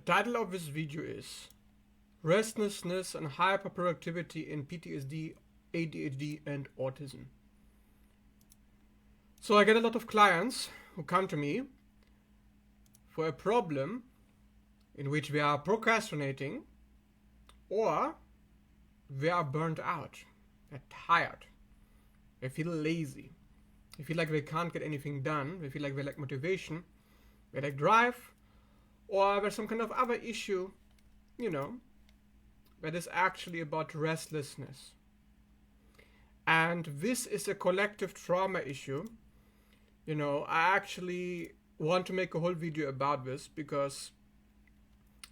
title of this video is Restlessness and Hyperproductivity in PTSD, ADHD and Autism. So I get a lot of clients who come to me for a problem in which they are procrastinating or they are burnt out, they're tired, they feel lazy, they feel like they can't get anything done, they feel like they lack motivation, they lack drive, or there's some kind of other issue, that is actually about restlessness. And this is a collective trauma issue. I actually want to make a whole video about this because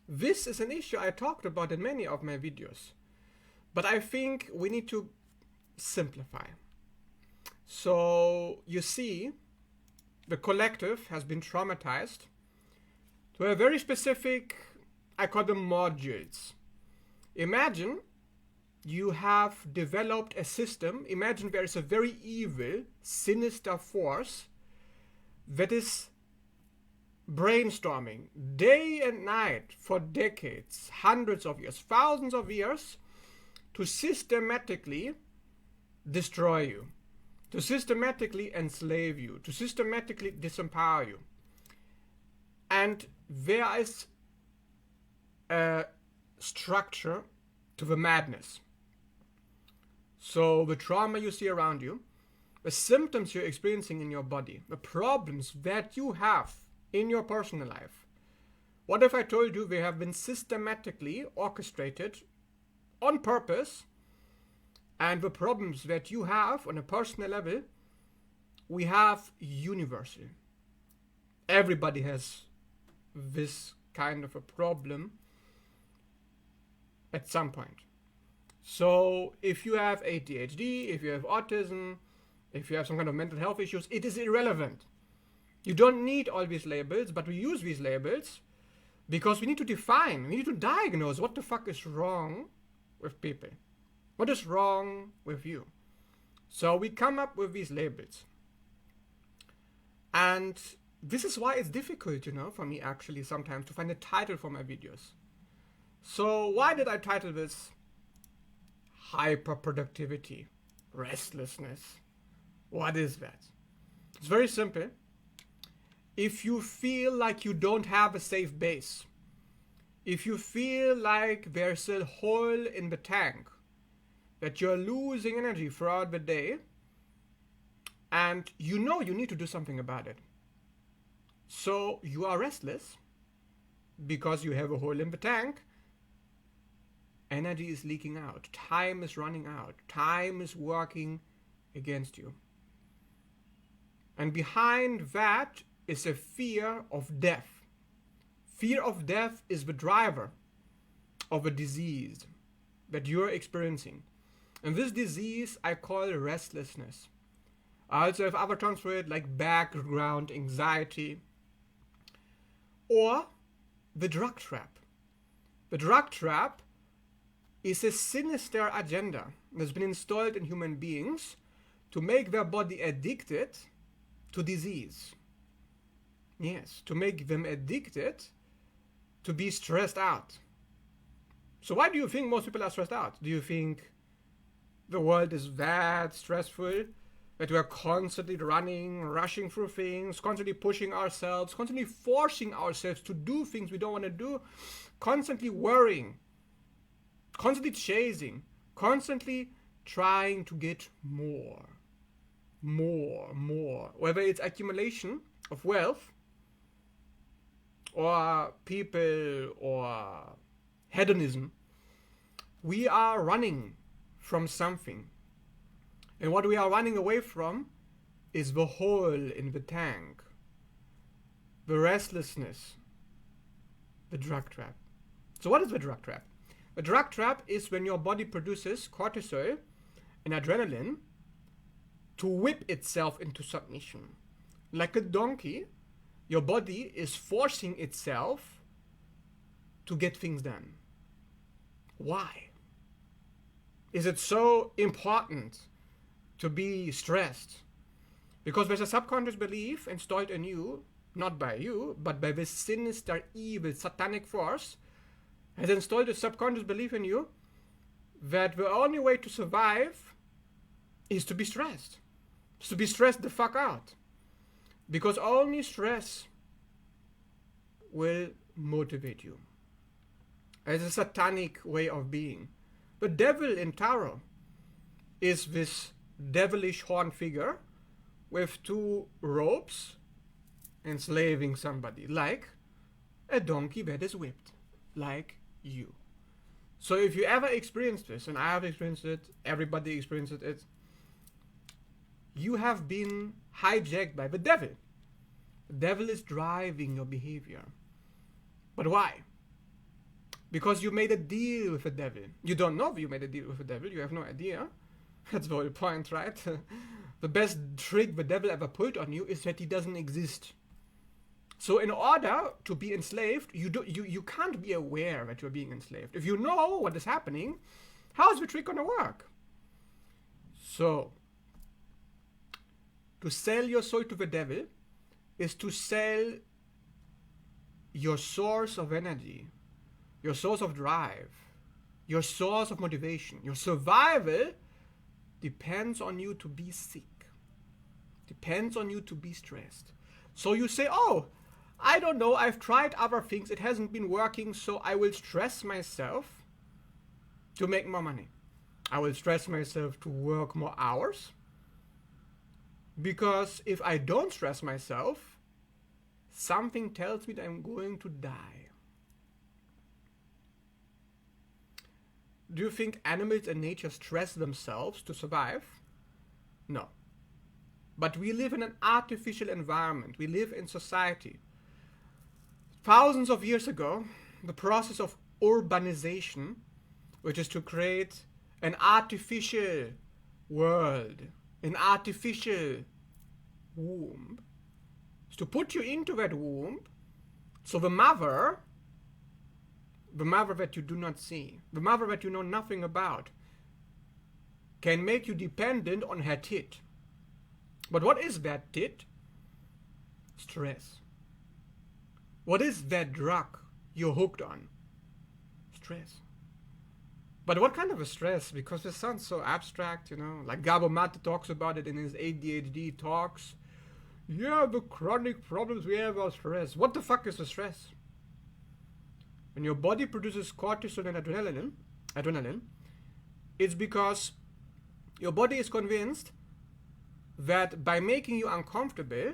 this is an issue I talked about in many of my videos. But I think we need to simplify. So you see, the collective has been traumatized to a very specific, I call them modules. Imagine you have developed a system. Imagine there is a very evil, sinister force that is brainstorming day and night for decades, hundreds of years, thousands of years to systematically destroy you, to systematically enslave you, to systematically disempower you. And there is a structure to the madness. So the trauma you see around you, the symptoms you're experiencing in your body, the problems that you have in your personal life. What if I told you they have been systematically orchestrated on purpose, and the problems that you have on a personal level, we have universal. Everybody has this kind of a problem at some point. So if you have ADHD, if you have autism, if you have some kind of mental health issues, it is irrelevant. You don't need all these labels, but we use these labels because we need to define, we need to diagnose what the fuck is wrong with people. What is wrong with you? So we come up with these labels. And this is why it's difficult, for me actually sometimes to find a title for my videos. So why did I title this Hyperproductivity, Restlessness? What is that? It's very simple. If you feel like you don't have a safe base, if you feel like there's a hole in the tank, that you're losing energy throughout the day, and you need to do something about it. So you are restless because you have a hole in the tank. Energy is leaking out. Time is running out. Time is working against you. And behind that is a fear of death. Fear of death is the driver of a disease that you're experiencing. And this disease I call restlessness. I also have other terms for it like background anxiety or the drug trap. The drug trap is a sinister agenda that's been installed in human beings to make their body addicted to disease. Yes, to make them addicted to be stressed out. So why do you think most people are stressed out? Do you think the world is that stressful that we are constantly rushing through things, constantly pushing ourselves, constantly forcing ourselves to do things we don't want to do, constantly worrying, constantly chasing, constantly trying to get more, whether it's accumulation of wealth or people or hedonism, we are running from something. And what we are running away from is the hole in the tank, the restlessness, the drug trap. So what is the drug trap? The drug trap is when your body produces cortisol and adrenaline to whip itself into submission. Like a donkey, your body is forcing itself to get things done. Why? Is it so important to be stressed? Because there's a subconscious belief installed in you not by you, but by this sinister, evil, satanic force, has installed a subconscious belief in you that the only way to survive is to be stressed. Is to be stressed the fuck out. Because only stress will motivate you. It's a satanic way of being. The devil in tarot is this devilish horn figure with two ropes enslaving somebody, like a donkey that is whipped, like you. So if you ever experienced this, and I have experienced it, everybody experienced it, you have been hijacked by the devil. The devil is driving your behavior. But why? Because you made a deal with the devil. You don't know if you made a deal with the devil. You have no idea. That's the whole point, right? The best trick the devil ever pulled on you is that he doesn't exist. So in order to be enslaved, you can't be aware that you're being enslaved. If you know what is happening, how is the trick going to work? So, to sell your soul to the devil is to sell your source of energy, your source of drive, your source of motivation. Your survival depends on you to be sick, depends on you to be stressed. So you say, oh, I don't know, I've tried other things, it hasn't been working, so I will stress myself to make more money. I will stress myself to work more hours, because if I don't stress myself, something tells me that I'm going to die. Do you think animals and nature stress themselves to survive? No. But we live in an artificial environment. We live in society. Thousands of years ago, the process of urbanization, which is to create an artificial world, an artificial womb, is to put you into that womb, so the mother that you do not see, the mother that you know nothing about, can make you dependent on her tit. But what is that tit? Stress. What is that drug you're hooked on? Stress. But what kind of a stress? Because it sounds so abstract, you know, like Gabo Mate talks about it in his ADHD talks. Yeah, the chronic problems we have are stress. What the fuck is the stress? When your body produces cortisol and adrenaline, it's because your body is convinced that by making you uncomfortable,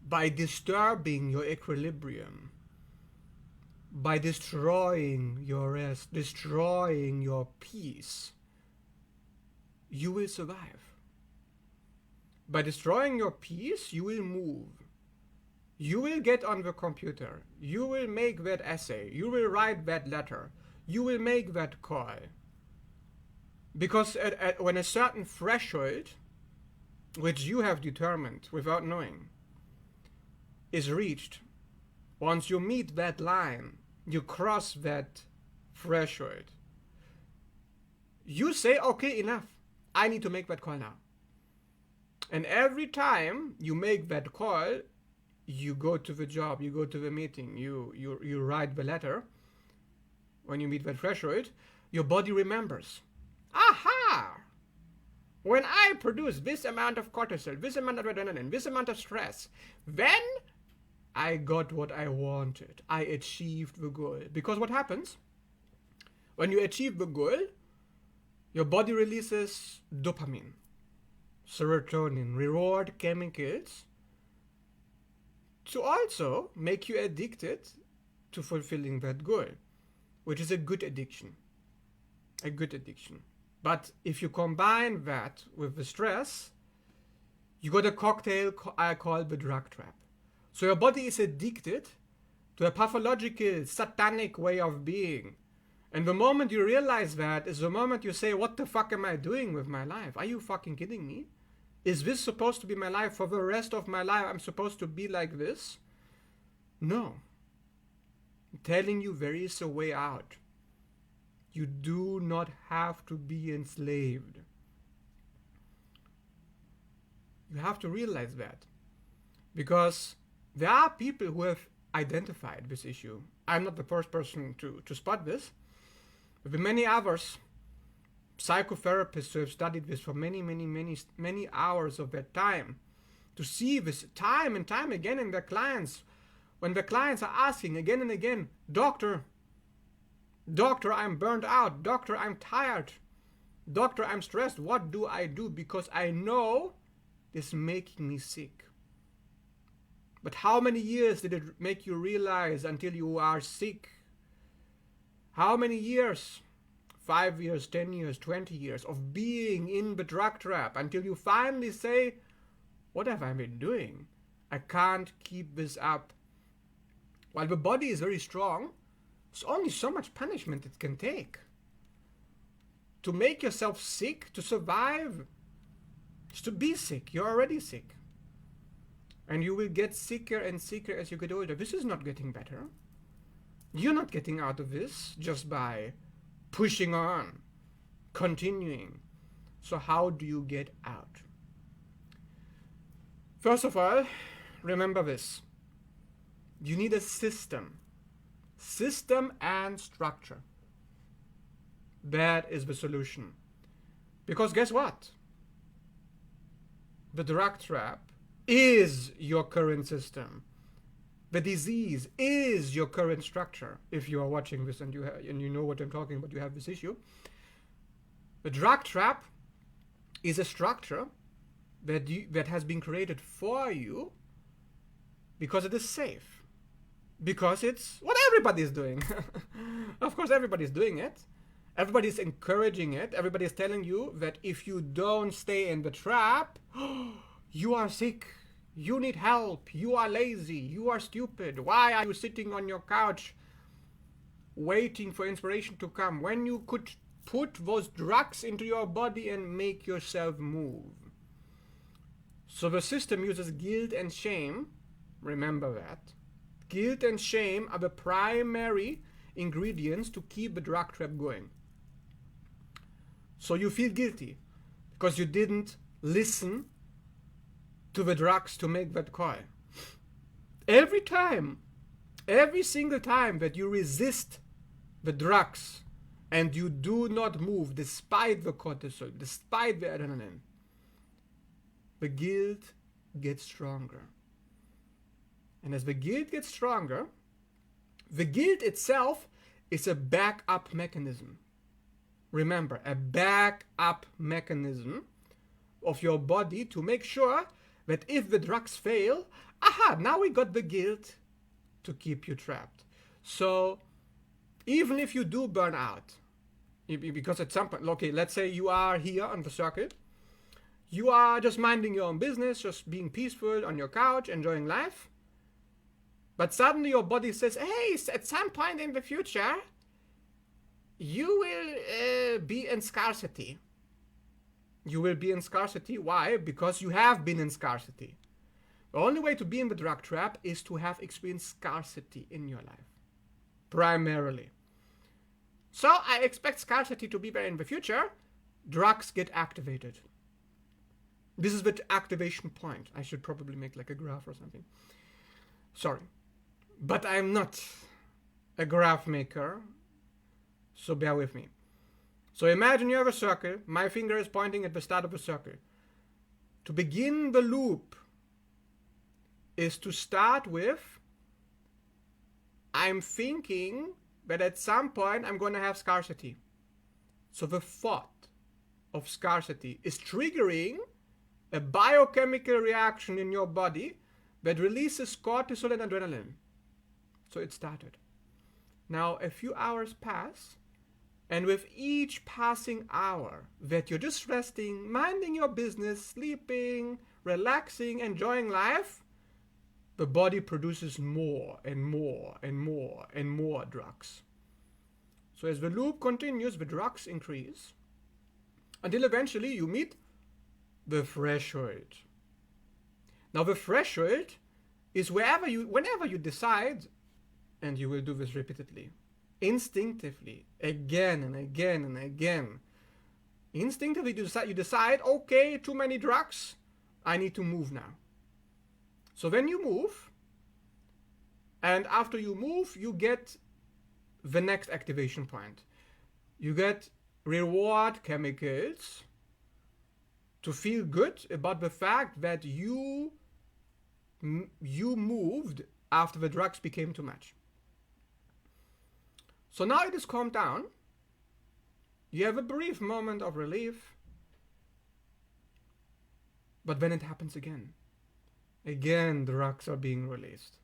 by disturbing your equilibrium, by destroying your rest, destroying your peace, you will survive. By destroying your peace, you will move. You will get on the computer. You will make that essay. You will write that letter. You will make that call. Because when a certain threshold, which you have determined without knowing, is reached, once you meet that line, you cross that threshold, you say, okay, enough. I need to make that call now. And every time you make that call, you go to the job, you go to the meeting, you write the letter. When you meet that threshold, your body remembers. Aha! When I produce this amount of cortisol, this amount of adrenaline, this amount of stress, then I got what I wanted. I achieved the goal. Because what happens? When you achieve the goal, your body releases dopamine, serotonin, reward chemicals, to also make you addicted to fulfilling that goal, which is a good addiction. A good addiction. But if you combine that with the stress, you got a cocktail I call the drug trap. So your body is addicted to a pathological, satanic way of being. And the moment you realize that is the moment you say, what the fuck am I doing with my life? Are you fucking kidding me? Is this supposed to be my life for the rest of my life? I'm supposed to be like this? No. I'm telling you, there is a way out. You do not have to be enslaved. You have to realize that. Because There are people who have identified this issue. I'm not the first person to spot this. There have been many others, psychotherapists who have studied this for many hours of their time, to see this time and time again in their clients, when the clients are asking again and again, Doctor, I'm burned out. Doctor, I'm tired. Doctor, I'm stressed. What do I do? Because I know this is making me sick. But how many years did it make you realize until you are sick? How many years? 5 years, 10 years, 20 years of being in the drug trap until you finally say, what have I been doing? I can't keep this up. While the body is very strong, there's only so much punishment it can take. To make yourself sick, to survive, is to be sick. You're already sick. And you will get sicker and sicker as you get older. This is not getting better. You're not getting out of this just by pushing on, continuing. So how do you get out? First of all, remember this. You need a system. System and structure. That is the solution. Because guess what? The drug trap is your current system. The disease is your current structure. If you are watching this and you know what I'm talking about, you have this issue. The drug trap is a structure that has been created for you because it is safe. Because it's what everybody is doing. Of course, everybody's doing it. Everybody's encouraging it. Everybody's telling you that if you don't stay in the trap, you are sick. You need help. You are lazy. You are stupid. Why are you sitting on your couch waiting for inspiration to come when you could put those drugs into your body and make yourself move? So the system uses guilt and shame. Remember that. Guilt and shame are the primary ingredients to keep the drug trap going. So you feel guilty because you didn't listen to the drugs to make that call. Every single time that you resist the drugs and you do not move despite the cortisol, despite the adrenaline, the guilt gets stronger. And as the guilt gets stronger, the guilt itself is a backup mechanism. Remember, a backup mechanism of your body to make sure that if the drugs fail, now we got the guilt to keep you trapped. So even if you do burn out, because at some point, okay, let's say you are here on the circle, you are just minding your own business, just being peaceful on your couch, enjoying life. But suddenly your body says, hey, at some point in the future, you will be in scarcity. You will be in scarcity. Why? Because you have been in scarcity. The only way to be in the drug trap is to have experienced scarcity in your life. Primarily. So I expect scarcity to be there in the future. Drugs get activated. This is the activation point. I should probably make like a graph or something. Sorry. But I'm not a graph maker. So bear with me. So imagine you have a circle. My finger is pointing at the start of a circle. To begin the loop is to start with, I'm thinking that at some point I'm going to have scarcity. So the thought of scarcity is triggering a biochemical reaction in your body that releases cortisol and adrenaline. So it started. Now a few hours pass, and with each passing hour that you're just resting, minding your business, sleeping, relaxing, enjoying life, the body produces more and more and more and more drugs. So as the loop continues, the drugs increase until eventually you meet the threshold. Now the threshold is whenever you decide, and you will do this repeatedly, instinctively, again and again and again. Instinctively you decide, okay, too many drugs, I need to move now. So when you move, And after you move, you get the next activation point. You get reward chemicals to feel good about the fact that you moved after the drugs became too much. So now it is calmed down. You have a brief moment of relief, but then it happens again. Again, drugs are being released.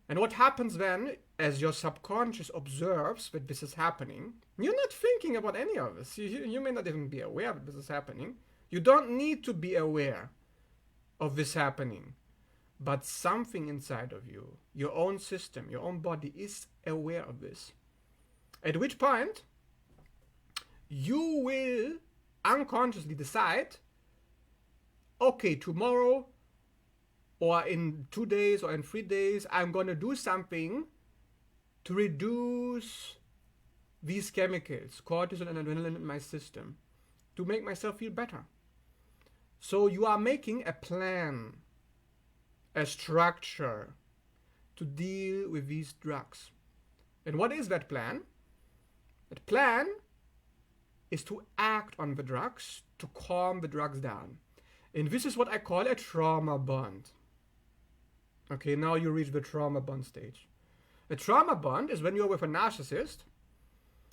And what happens then, as your subconscious observes that this is happening, you're not thinking about any of this. You may not even be aware that this is happening. You don't need to be aware of this happening. But something inside of you, your own system, your own body is aware of this. At which point, you will unconsciously decide, okay, tomorrow or in 2 days or in 3 days, I'm going to do something to reduce these chemicals, cortisol and adrenaline in my system, to make myself feel better. So you are making a plan, a structure to deal with these drugs. And what is that plan? That plan is to act on the drugs, to calm the drugs down. And this is what I call a trauma bond. Okay, now you reach the trauma bond stage. A trauma bond is when you're with a narcissist,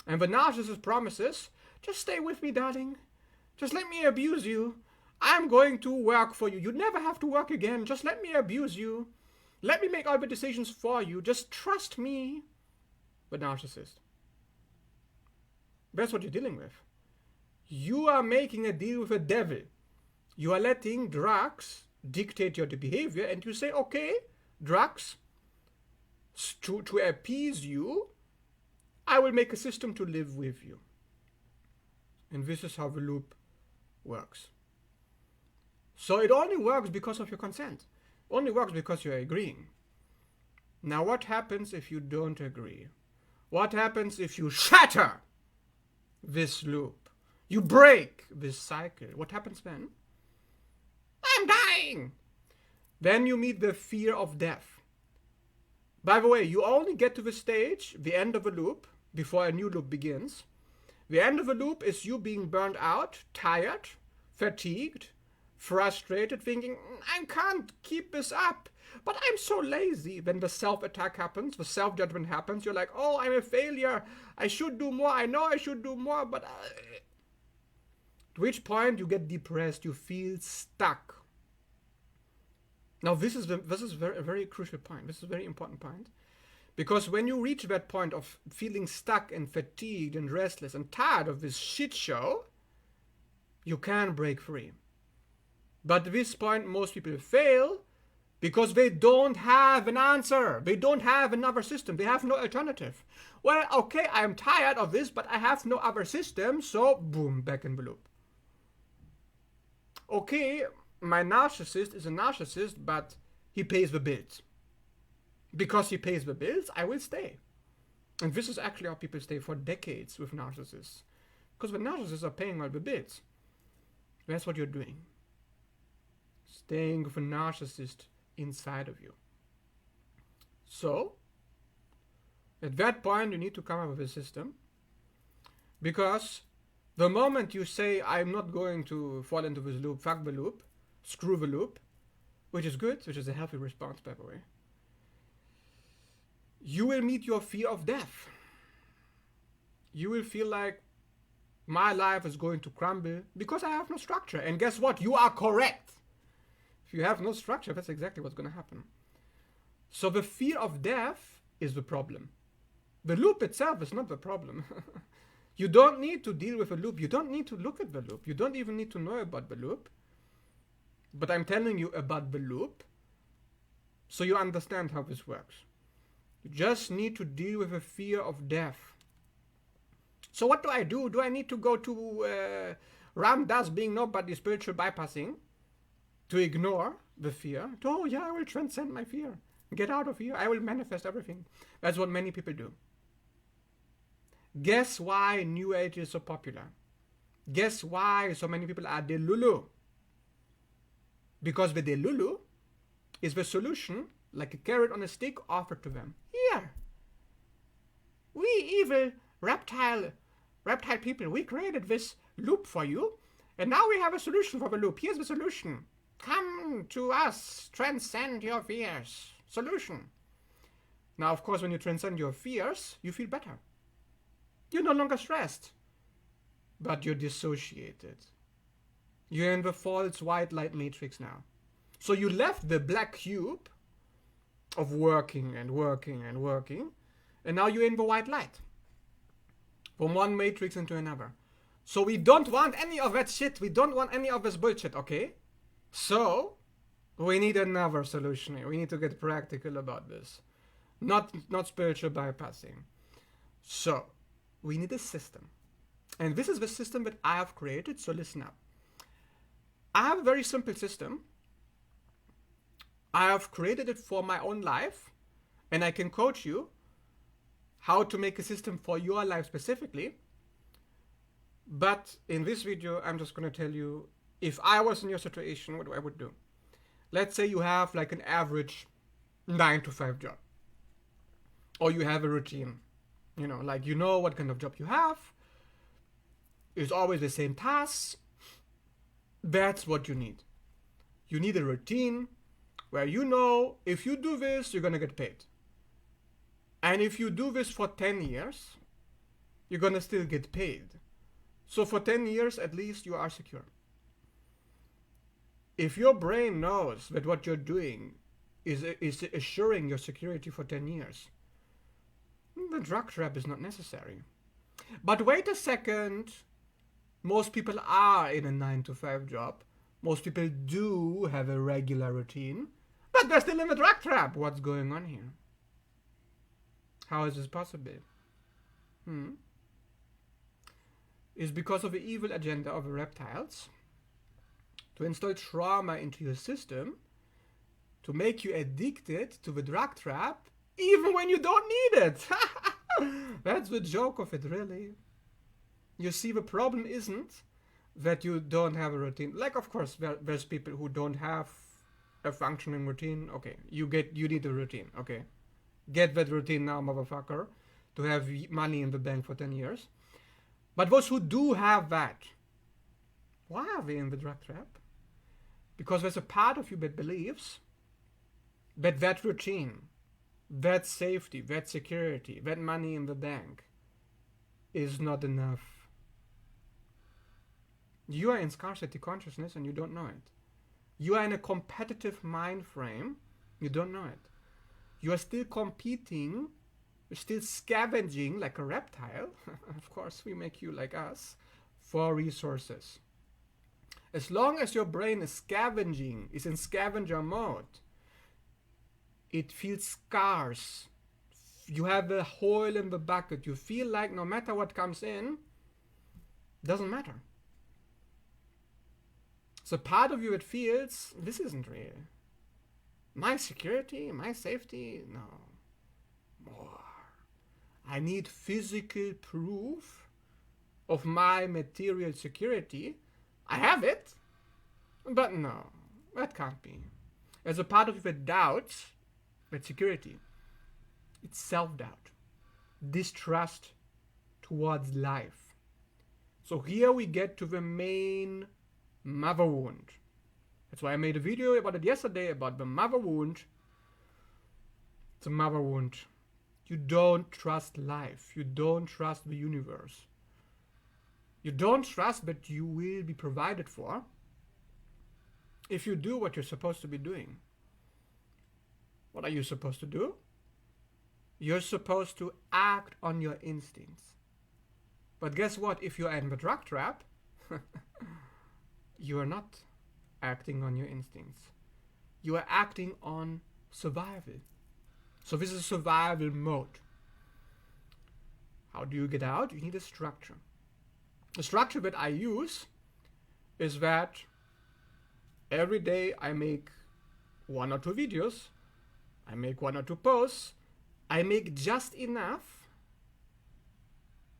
and the narcissist promises, just stay with me, darling. Just let me abuse you. I'm going to work for you. You never have to work again. Just let me abuse you. Let me make all the decisions for you. Just trust me. The narcissist. That's what you're dealing with. You are making a deal with the devil. You are letting drugs dictate your behavior, and you say, okay, drugs, to appease you, I will make a system to live with you. And this is how the loop works. So it only works because of your consent. Only works because you're agreeing. Now what happens if you don't agree? What happens if you shatter this loop? You break this cycle. What happens then? I'm dying! Then you meet the fear of death. By the way, you only get to the stage, the end of a loop, before a new loop begins. The end of a loop is you being burned out, tired, fatigued, frustrated, thinking, I can't keep this up, but I'm so lazy. Then the self-attack happens, the self-judgment happens. You're like, oh, I'm a failure. I should do more. I know I should do more, but... At which point you get depressed, you feel stuck. Now this is a very crucial point. This is a very important point. Because when you reach that point of feeling stuck and fatigued and restless and tired of this shit show, you can break free. But at this point, most people fail because they don't have an answer. They don't have another system. They have no alternative. Well, okay, I'm tired of this, but I have no other system, so boom, back in the loop. Okay, my narcissist is a narcissist, but he pays the bills. Because he pays the bills, I will stay. And this is actually how people stay for decades with narcissists. Because the narcissists are paying all the bills. That's what you're doing. Staying with a narcissist inside of you. So, at that point, you need to come up with a system. Because the moment you say, I'm not going to fall into this loop, fuck the loop, screw the loop, which is good, which is a healthy response, by the way, you will meet your fear of death. You will feel like my life is going to crumble because I have no structure. And guess what? You are correct. If you have no structure, that's exactly what's going to happen. So the fear of death is the problem. The loop itself is not the problem. You don't need to deal with a loop. You don't need to look at the loop. You don't even need to know about the loop. But I'm telling you about the loop so you understand how this works. You just need to deal with the fear of death. So what do I do? Do I need to go to Ram Dass being nobody spiritual bypassing to ignore the fear? Oh yeah, I will transcend my fear. Get out of here. I will manifest everything. That's what many people do. Guess why New Age is so popular? Guess why so many people are delulu? Because the delulu is the solution like a carrot on a stick offered to them. Here, we evil reptile people, we created this loop for you, and now we have a solution for the loop. Here's the solution. Come to us, transcend your fears. Solution. Now, of course, when you transcend your fears, you feel better. You're no longer stressed, but you're dissociated. You're in the false white light matrix now. So you left the black cube of working and working and working, and now you're in the white light. From one matrix into another. So we don't want any of that shit. We don't want any of this bullshit, okay? So we need another solution here. We need to get practical about this. Not spiritual bypassing. So we need a system. And this is the system that I have created, so listen up. I have a very simple system. I have created it for my own life, and I can coach you how to make a system for your life specifically. But in this video, I'm just going to tell you, if I was in your situation, what I would do. Let's say you have like an average 9-to-5 job, or you have a routine, like you know what kind of job you have. It's always the same tasks. That's what you need. You need a routine where you know if you do this, you're going to get paid. And if you do this for 10 years, you're going to still get paid. So for 10 years, at least you are secure. If your brain knows that what you're doing is assuring your security for 10 years, the drug trap is not necessary. But wait a second. Most people are in a 9-to-5 job. Most people do have a regular routine, but they're still in the drug trap. What's going on here? How is this possible? It's because of the evil agenda of the reptiles to install trauma into your system, to make you addicted to the drug trap, even when you don't need it. That's the joke of it, really. You see, the problem isn't that you don't have a routine. Like, of course, there's people who don't have a functioning routine. Okay, you need a routine. Okay, get that routine now, motherfucker, to have money in the bank for 10 years. But those who do have that, why are they in the drug trap? Because there's a part of you that believes that that routine, that safety, that security, that money in the bank is not enough. You are in scarcity consciousness and you don't know it. You are in a competitive mind frame. You don't know it. You are still competing. You're still scavenging like a reptile. Of course, we make you like us for resources. As long as your brain is scavenging, is in scavenger mode, it feels scarce. You have a hole in the bucket. You feel like no matter what comes in, doesn't matter. So part of you that feels, this isn't real. My security, my safety, no. More. I need physical proof of my material security. I have it, but no, that can't be. As a part of you that doubts that security, it's self-doubt, distrust towards life. So here we get to the main mother wound. That's why I made a video about it yesterday, about the mother wound. It's a mother wound. You don't trust life. You don't trust the universe. You don't trust that you will be provided for if you do what you're supposed to be doing. What are you supposed to do? You're supposed to act on your instincts. But guess what? If you're in the drug trap, you are not acting on your instincts. You are acting on survival. So this is survival mode. How do you get out? You need a structure. The structure that I use is that every day I make 1 or 2 videos, I make 1 or 2 posts, I make just enough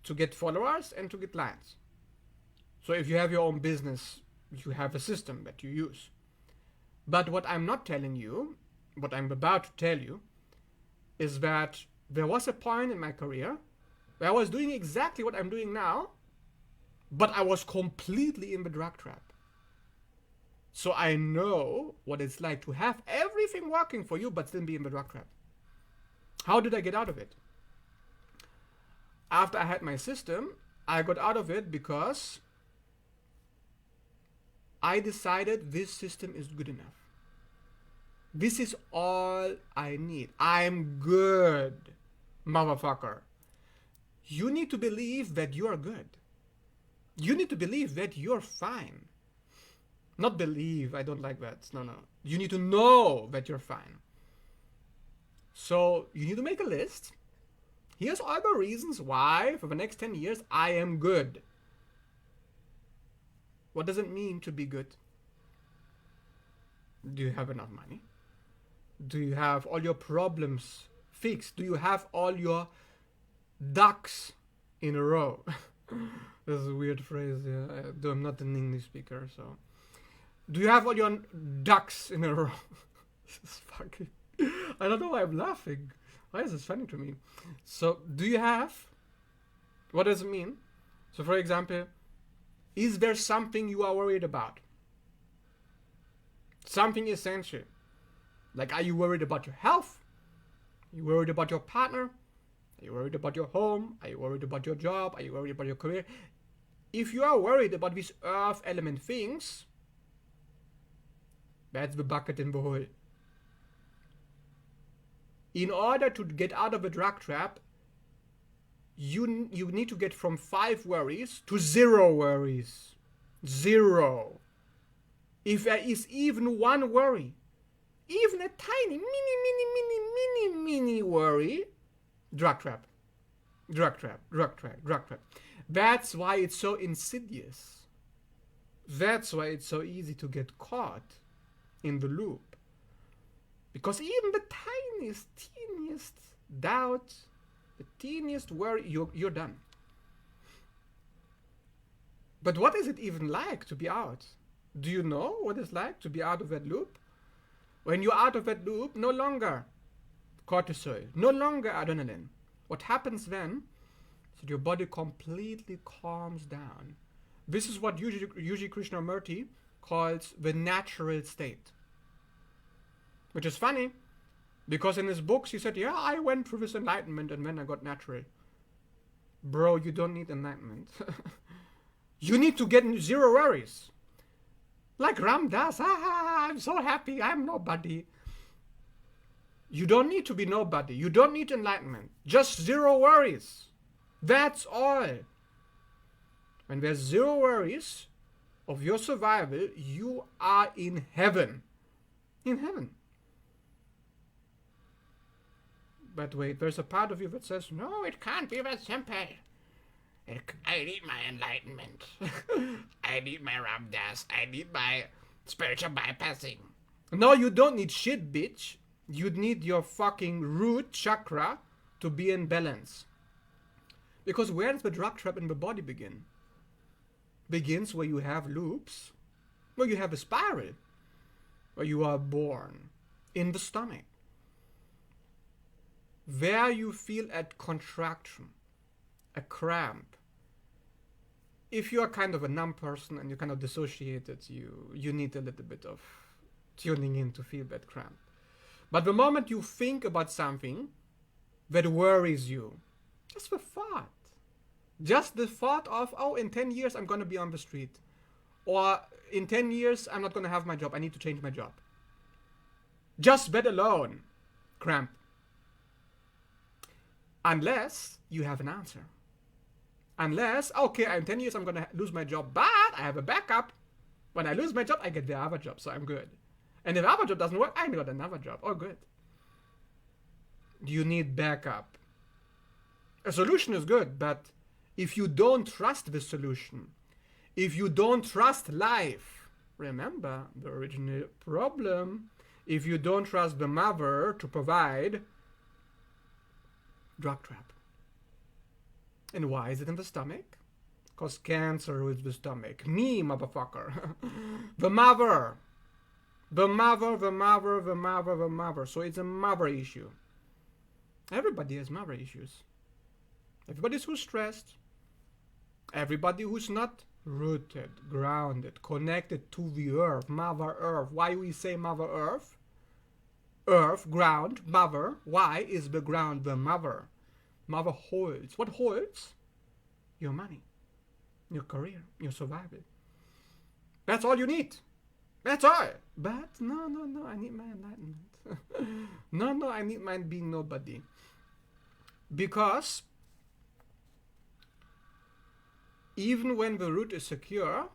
to get followers and to get clients. So if you have your own business, you have a system that you use. But what I'm not telling you, what I'm about to tell you is that there was a point in my career where I was doing exactly what I'm doing now, but I was completely in the drug trap. So I know what it's like to have everything working for you, but still be in the drug trap. How did I get out of it? After I had my system, I got out of it because I decided this system is good enough. This is all I need. I'm good, motherfucker. You need to believe that you are good. You need to believe that you're fine. Not believe, I don't like that. No. You need to know that you're fine. So you need to make a list. Here's all the reasons why for the next 10 years I am good. What does it mean to be good? Do you have enough money? Do you have all your problems fixed? Do you have all your ducks in a row? That's a weird phrase. Yeah. I'm not an English speaker, so. Do you have all your ducks in a row? This is fucking. I don't know why I'm laughing. Why is this funny to me? So, do you have? What does it mean? So, for example, is there something you are worried about? Something essential. Like, are you worried about your health? Are you worried about your partner? Are you worried about your home? Are you worried about your job? Are you worried about your career? If you are worried about these earth element things, that's the bucket in the hole. In order to get out of a drug trap, you need to get from 5 worries to 0 worries. 0. If there is even one worry, even a tiny, mini worry, drug trap. Drug trap. That's why it's so insidious. That's why it's so easy to get caught in the loop. Because even the teeniest doubt, the teeniest worry, you're done. But what is it even like to be out? Do you know what it's like to be out of that loop? When you're out of that loop, no longer cortisol, no longer adrenaline. What happens then is that your body completely calms down. This is what Yuji Krishnamurti calls the natural state. Which is funny, because in his books he said, yeah, I went through this enlightenment and then I got natural. Bro, you don't need enlightenment. You need to get 0 worries. Like Ram Das, I'm so happy, I'm nobody. You don't need to be nobody. You don't need enlightenment. Just 0 worries. That's all. When there's 0 worries of your survival, you are in heaven. In heaven. But wait, there's a part of you that says, no, it can't be that simple. I need my enlightenment. I need my Ram Dass. I need my spiritual bypassing. No, you don't need shit, bitch. You need your fucking root chakra to be in balance. Because where does the drug trap in the body begin? Begins where you have loops, where you have a spiral, where you are born, in the stomach. Where you feel a contraction, a cramp. If you are kind of a numb person and you're kind of dissociated, you need a little bit of tuning in to feel that cramp. But the moment you think about something that worries you, just the thought of, oh, in 10 years I'm going to be on the street. Or in 10 years I'm not going to have my job, I need to change my job. Just that alone, cramp. Unless you have an answer. Unless, okay, in 10 years I'm going to lose my job, but I have a backup. When I lose my job, I get the other job, so I'm good. And if the other job doesn't work, I got another job. Oh, good. You need backup. A solution is good, but if you don't trust the solution, if you don't trust life, remember the original problem. If you don't trust the mother to provide, drug trap. And why is it in the stomach? Because cancer is the stomach. Me, motherfucker. The mother. The mother, the mother, the mother, the mother. So it's a mother issue. Everybody has mother issues. Everybody who's stressed. Everybody who's not rooted, grounded, connected to the earth, Mother Earth. Why we say Mother Earth? Earth, ground, mother. Why is the ground the mother? Mother holds. What holds? Your money, your career, your survival. That's all you need. That's all. But no, I need my enlightenment. No, I need mine being nobody. Because even when the root is secure,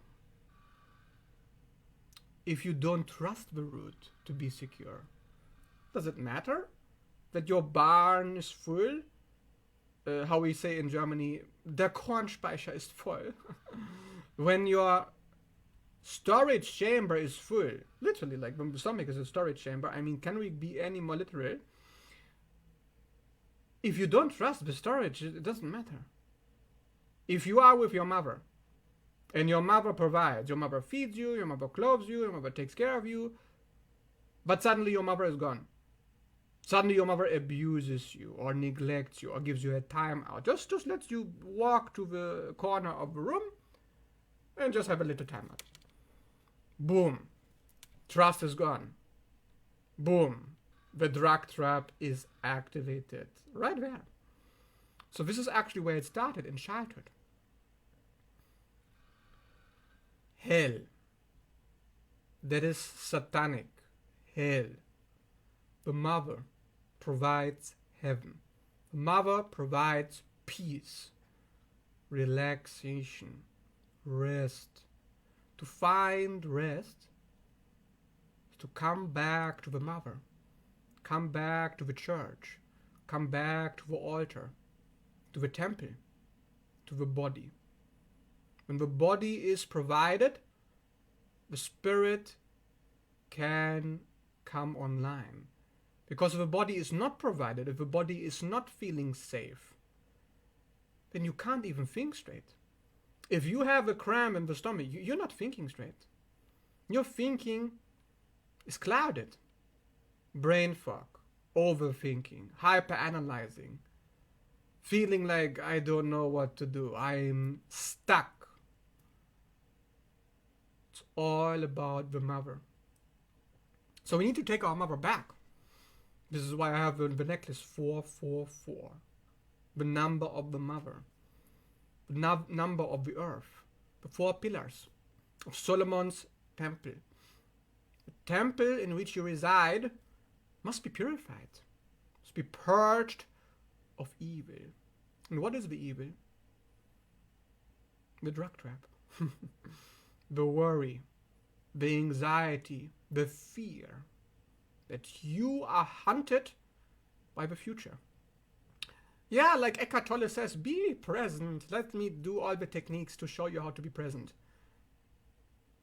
if you don't trust the root to be secure, does it matter that your barn is full? How we say in Germany, der Kornspeicher ist voll. When your storage chamber is full, literally, like when the stomach is a storage chamber, I mean, can we be any more literal? If you don't trust the storage, it doesn't matter. If you are with your mother, and your mother provides, your mother feeds you, your mother clothes you, your mother takes care of you, but suddenly your mother is gone. Suddenly your mother abuses you or neglects you or gives you a timeout. Just lets you walk to the corner of the room and just have a little timeout. Boom. Trust is gone. Boom. The drug trap is activated. Right there. So this is actually where it started, in childhood. Hell. That is satanic. Hell. The mother provides heaven. The mother provides peace, relaxation, rest. To find rest is to come back to the mother, come back to the church, come back to the altar, to the temple, to the body. When the body is provided, the spirit can come online. Because if the body is not provided, if the body is not feeling safe, then you can't even think straight. If you have a cramp in the stomach, you're not thinking straight. Your thinking is clouded. Brain fog, overthinking, hyperanalyzing, feeling like I don't know what to do, I'm stuck. It's all about the mother. So we need to take our mother back. This is why I have the necklace 444. The number of the mother. The number of the earth. The 4 pillars of Solomon's temple. The temple in which you reside must be purified. Must be purged of evil. And what is the evil? The drug trap. The worry. The anxiety. The fear. That you are hunted by the future. Yeah, like Eckhart Tolle says, be present. Let me do all the techniques to show you how to be present.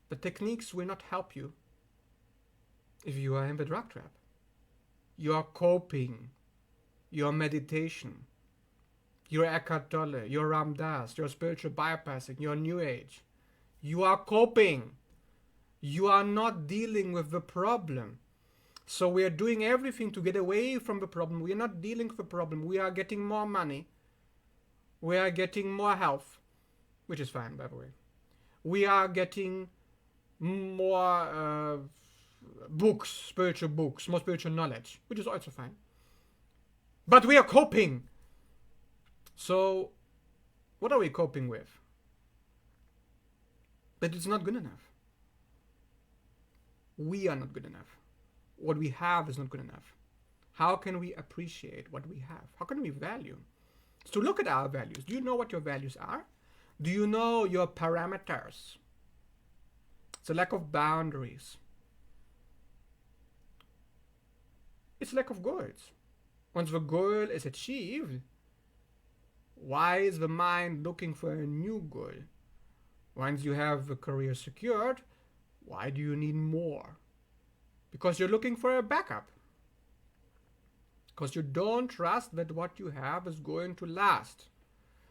The techniques will not help you if you are in the drug trap. Your coping, your meditation, your Eckhart Tolle, your Ram Dass, your spiritual bypassing, your New Age. You are coping. You are not dealing with the problem. So we are doing everything to get away from the problem. We are not dealing with the problem. We are getting more money. We are getting more health, which is fine, by the way. We are getting more books, spiritual books, more spiritual knowledge, which is also fine. But we are coping. So what are we coping with? But it's not good enough. We are not good enough. What we have is not good enough. How can we appreciate what we have? How can we value? So look at our values. Do you know what your values are? Do you know your parameters? It's a lack of boundaries. It's lack of goals. Once the goal is achieved, why is the mind looking for a new goal? Once you have the career secured, why do you need more? Because you're looking for a backup. Because you don't trust that what you have is going to last.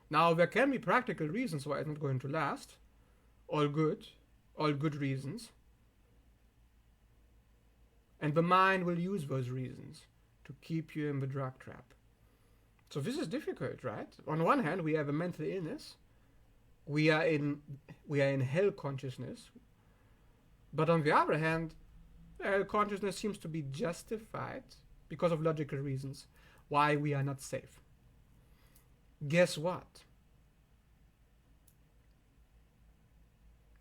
Now, there can be practical reasons why it's not going to last. All good reasons. And the mind will use those reasons to keep you in the drug trap. So this is difficult, right? On one hand, we have a mental illness. We are in hell consciousness. But on the other hand, hell consciousness seems to be justified because of logical reasons why we are not safe. Guess what?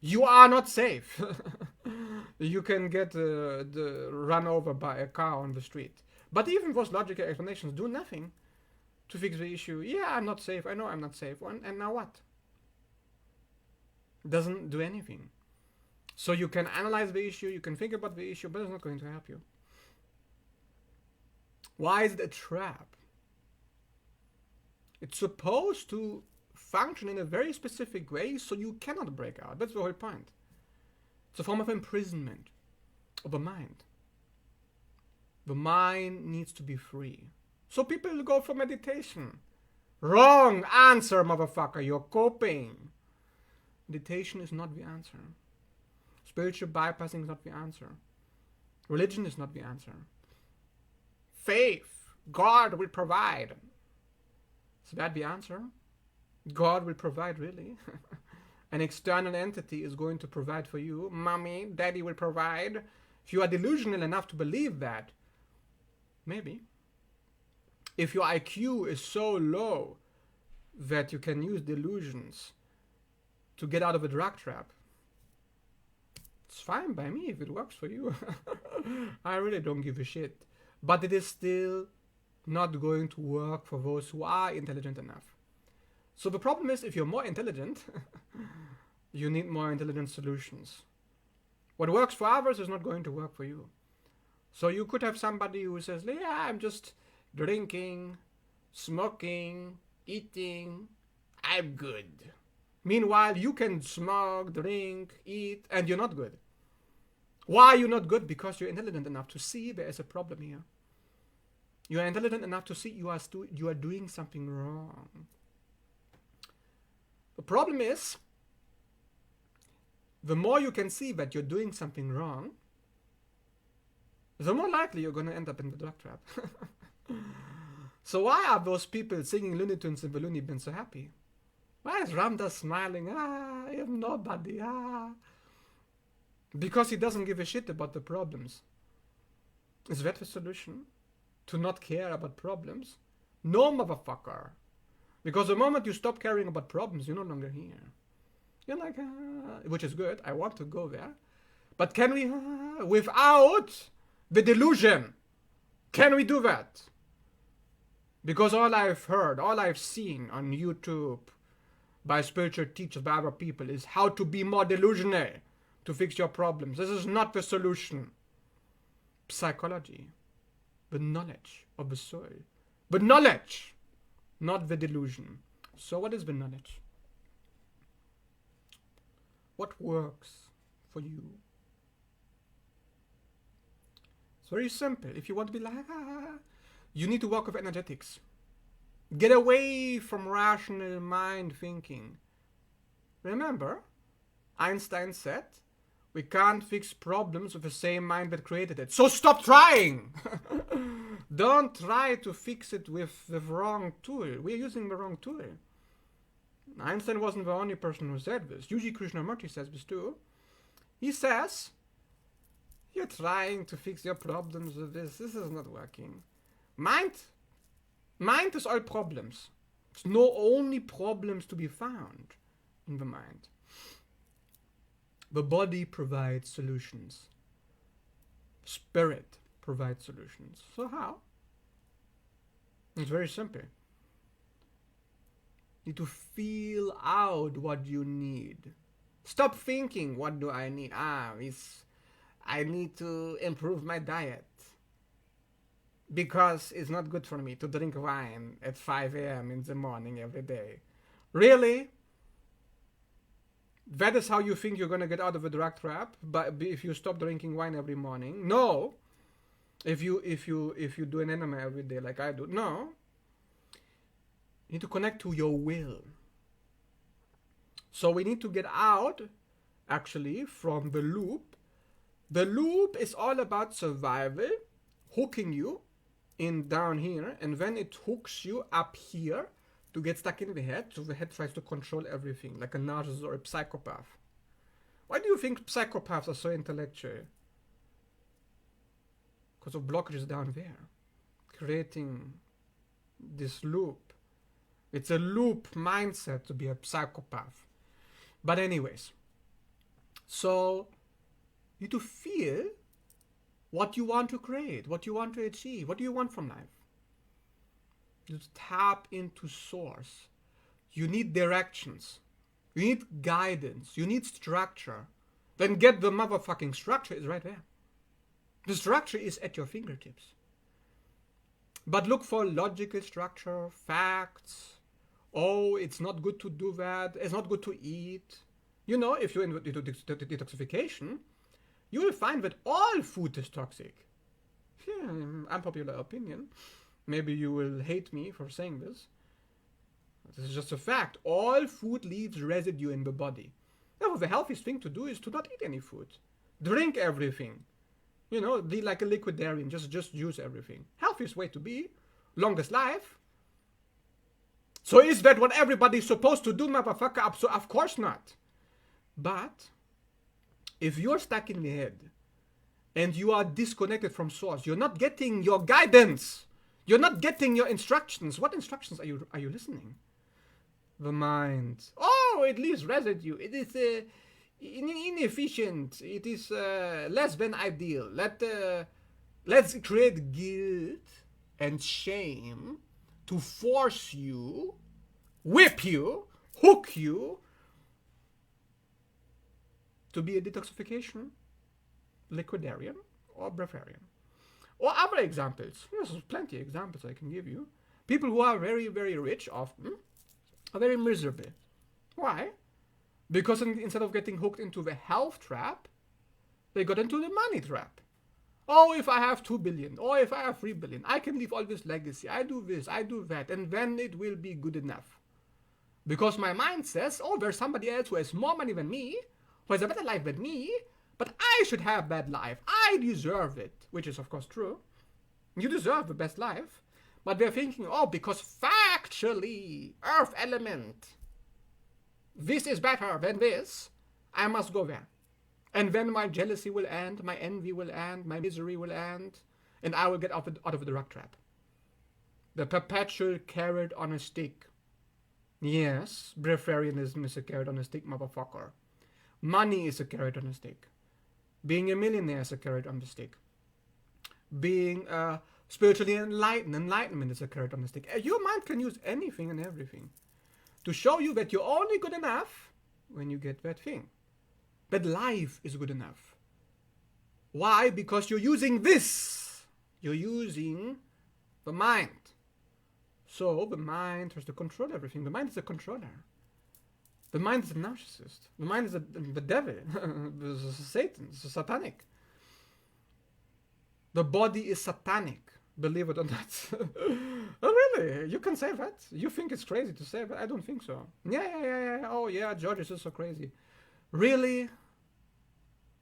You are not safe. You can get run over by a car on the street. But even those logical explanations do nothing to fix the issue. Yeah, I'm not safe. I know I'm not safe. And now what? Doesn't do anything. So you can analyze the issue, you can think about the issue, but it's not going to help you. Why is it a trap? It's supposed to function in a very specific way so you cannot break out. That's the whole point. It's a form of imprisonment of the mind. The mind needs to be free. So people go for meditation. Wrong answer, motherfucker. You're coping. Meditation is not the answer. Spiritual bypassing is not the answer. Religion is not the answer. Faith, God will provide. Is that the answer? God will provide, really? An external entity is going to provide for you. Mommy, daddy will provide. If you are delusional enough to believe that, maybe. If your IQ is so low that you can use delusions to get out of a drug trap, it's fine by me if it works for you. I really don't give a shit. But it is still not going to work for those who are intelligent enough. So the problem is, if you're more intelligent, you need more intelligent solutions. What works for others is not going to work for you. So you could have somebody who says, yeah, I'm just drinking, smoking, eating, I'm good. Meanwhile, you can smoke, drink, eat, and you're not good. Why are you not good? Because you're intelligent enough to see there is a problem here. You are intelligent enough to see you are doing something wrong. The problem is, the more you can see that you're doing something wrong, the more likely you're going to end up in the drug trap. So why are those people singing Looney Tunes in the Looney Bin so happy? Why is Ramdas smiling? I am nobody. Because he doesn't give a shit about the problems. Is that the solution? To not care about problems? No, motherfucker. Because the moment you stop caring about problems, you're no longer here. You're like, which is good. I want to go there. But can we, without the delusion, can we do that? Because all I've heard, all I've seen on YouTube by spiritual teachers, by other people, is how to be more delusional to fix your problems. This is not the solution. Psychology, the knowledge of the soul. The knowledge, not the delusion. So what is the knowledge? What works for you? It's very simple. If you want to be like, you need to work with energetics. Get away from rational mind thinking. Remember, Einstein said, we can't fix problems with the same mind that created it. So stop trying! Don't try to fix it with the wrong tool. We're using the wrong tool. Einstein wasn't the only person who said this. Yuji Krishnamurti says this too. He says, you're trying to fix your problems with this. This is not working. Mind is all problems. There's no only problems to be found in the mind. The body provides solutions. Spirit provides solutions. So how? It's very simple. You need to feel out what you need. Stop thinking, what do I need? I need to improve my diet. Because it's not good for me to drink wine at 5 a.m. in the morning every day. Really? That is how you think you're going to get out of a drug trap? But if you stop drinking wine every morning? No. If you do an enema every day like I do? No. You need to connect to your will. So we need to get out, actually, from the loop The loop is all about survival, hooking you in down here, and then it hooks you up here to get stuck in the head, so the head tries to control everything, like a narcissist or a psychopath. Why do you think psychopaths are so intellectual? Because of blockages down there, creating this loop. It's a loop mindset to be a psychopath. But anyways, so you need to feel what you want to create, what you want to achieve, what do you want from life. You tap into source. You need directions. You need guidance. You need structure. Then get the motherfucking structure. Is right there. The structure is at your fingertips. But look for logical structure, facts. Oh, it's not good to do that. It's not good to eat. You know, if you're into detoxification, you will find that all food is toxic. Yeah, unpopular opinion. Maybe you will hate me for saying this. This is just a fact. All food leaves residue in the body. Therefore, the healthiest thing to do is to not eat any food. Drink everything. You know, be like a liquidarian. Just use everything. Healthiest way to be. Longest life. So is that what everybody's supposed to do, motherfucker? So of course not. But if you're stuck in the head and you are disconnected from source, you're not getting your guidance. You're not getting your instructions. What instructions are you listening? The mind. Oh, it leaves residue. It is inefficient. It is less than ideal. Let's create guilt and shame to force you, whip you, hook you to be a detoxification, liquidarian, or breatharian. Or other examples. There's plenty of examples I can give you. People who are very, very rich often are very miserable. Why? Because instead of getting hooked into the health trap, they got into the money trap. Oh, if I have 2 billion, or if I have 3 billion, I can leave all this legacy. I do this, I do that, and then it will be good enough. Because my mind says, oh, there's somebody else who has more money than me, who has a better life than me, but I should have that life. I deserve it, which is of course true. You deserve the best life. But they're thinking, oh, because factually, earth element, this is better than this, I must go there. And then my jealousy will end, my envy will end, my misery will end, and I will get out of the rug trap. The perpetual carrot on a stick. Yes, breatharianism is a carrot on a stick, motherfucker. Money is a carrot on a stick. Being a millionaire is a carrot on the stick. Being spiritually enlightenment is a carrot on the stick. Your mind can use anything and everything to show you that you're only good enough when you get that thing. That life is good enough. Why? Because you're using this. You're using the mind. So the mind has to control everything. The mind is a controller. The mind is a narcissist. The mind is the devil. Satan. It's satanic. The body is satanic. Believe it or not. Oh, really? You can say that? You think it's crazy to say that? I don't think so. Yeah. Oh, yeah, George is so crazy. Really?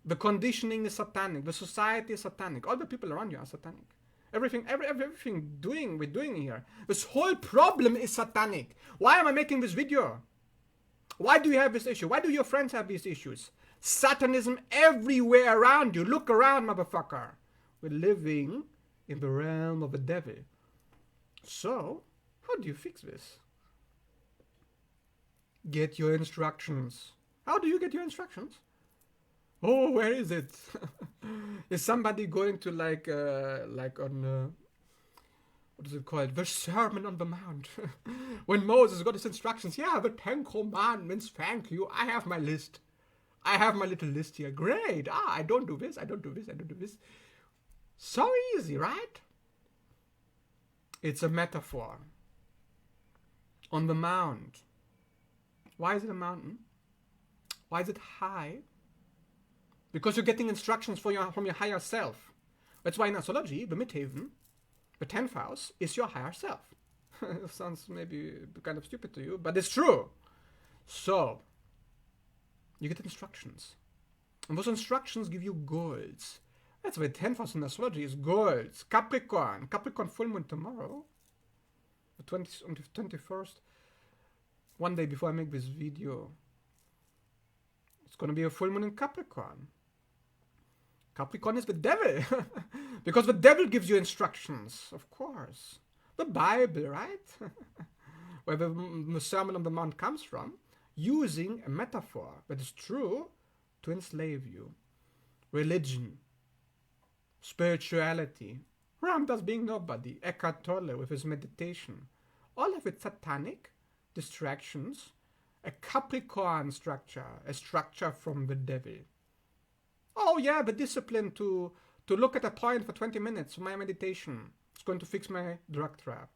The conditioning is satanic. The society is satanic. All the people around you are satanic. Everything we're doing here. This whole problem is satanic. Why am I making this video? Why do you have this issue? Why do your friends have these issues? Satanism everywhere around you. Look around, motherfucker. We're living in the realm of the devil. So, how do you fix this? Get your instructions. How do you get your instructions? Oh, where is it? Is somebody going to like on what is it called? The Sermon on the Mount. When Moses got his instructions. Yeah, the 10 commandments. Thank you. I have my list. I have my little list here. Great. I don't do this. I don't do this. I don't do this. So easy, right? It's a metaphor. On the mount. Why is it a mountain? Why is it high? Because you're getting instructions from your higher self. That's why in astrology, the midheaven, the 10th house, is your higher self. It sounds maybe kind of stupid to you, but it's true. So, you get instructions. And those instructions give you goals. That's why 10th house in astrology is goals. Capricorn full moon tomorrow, on the 21st. One day before I make this video, it's going to be a full moon in Capricorn. Capricorn is the devil. Because the devil gives you instructions, of course. The Bible, right? Where the Sermon on the Mount comes from, using a metaphor that is true to enslave you. Religion, spirituality, Ram does being nobody, Eckhart Tolle with his meditation, all of it satanic, distractions, a Capricorn structure, a structure from the devil. Oh yeah, the discipline to look at a point for 20 minutes for my meditation. It's going to fix my drug trap.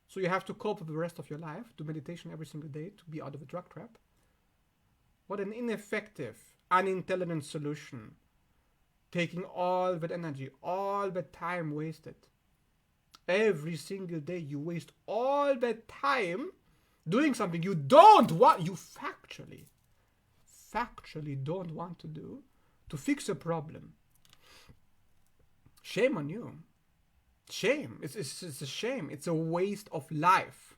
So you have to cope with the rest of your life, do meditation every single day to be out of a drug trap. What an ineffective, unintelligent solution. Taking all that energy, all the time wasted. Every single day you waste all that time doing something you don't want, you factually don't want to do to fix a problem. Shame on you. Shame. It's a shame. It's a waste of life.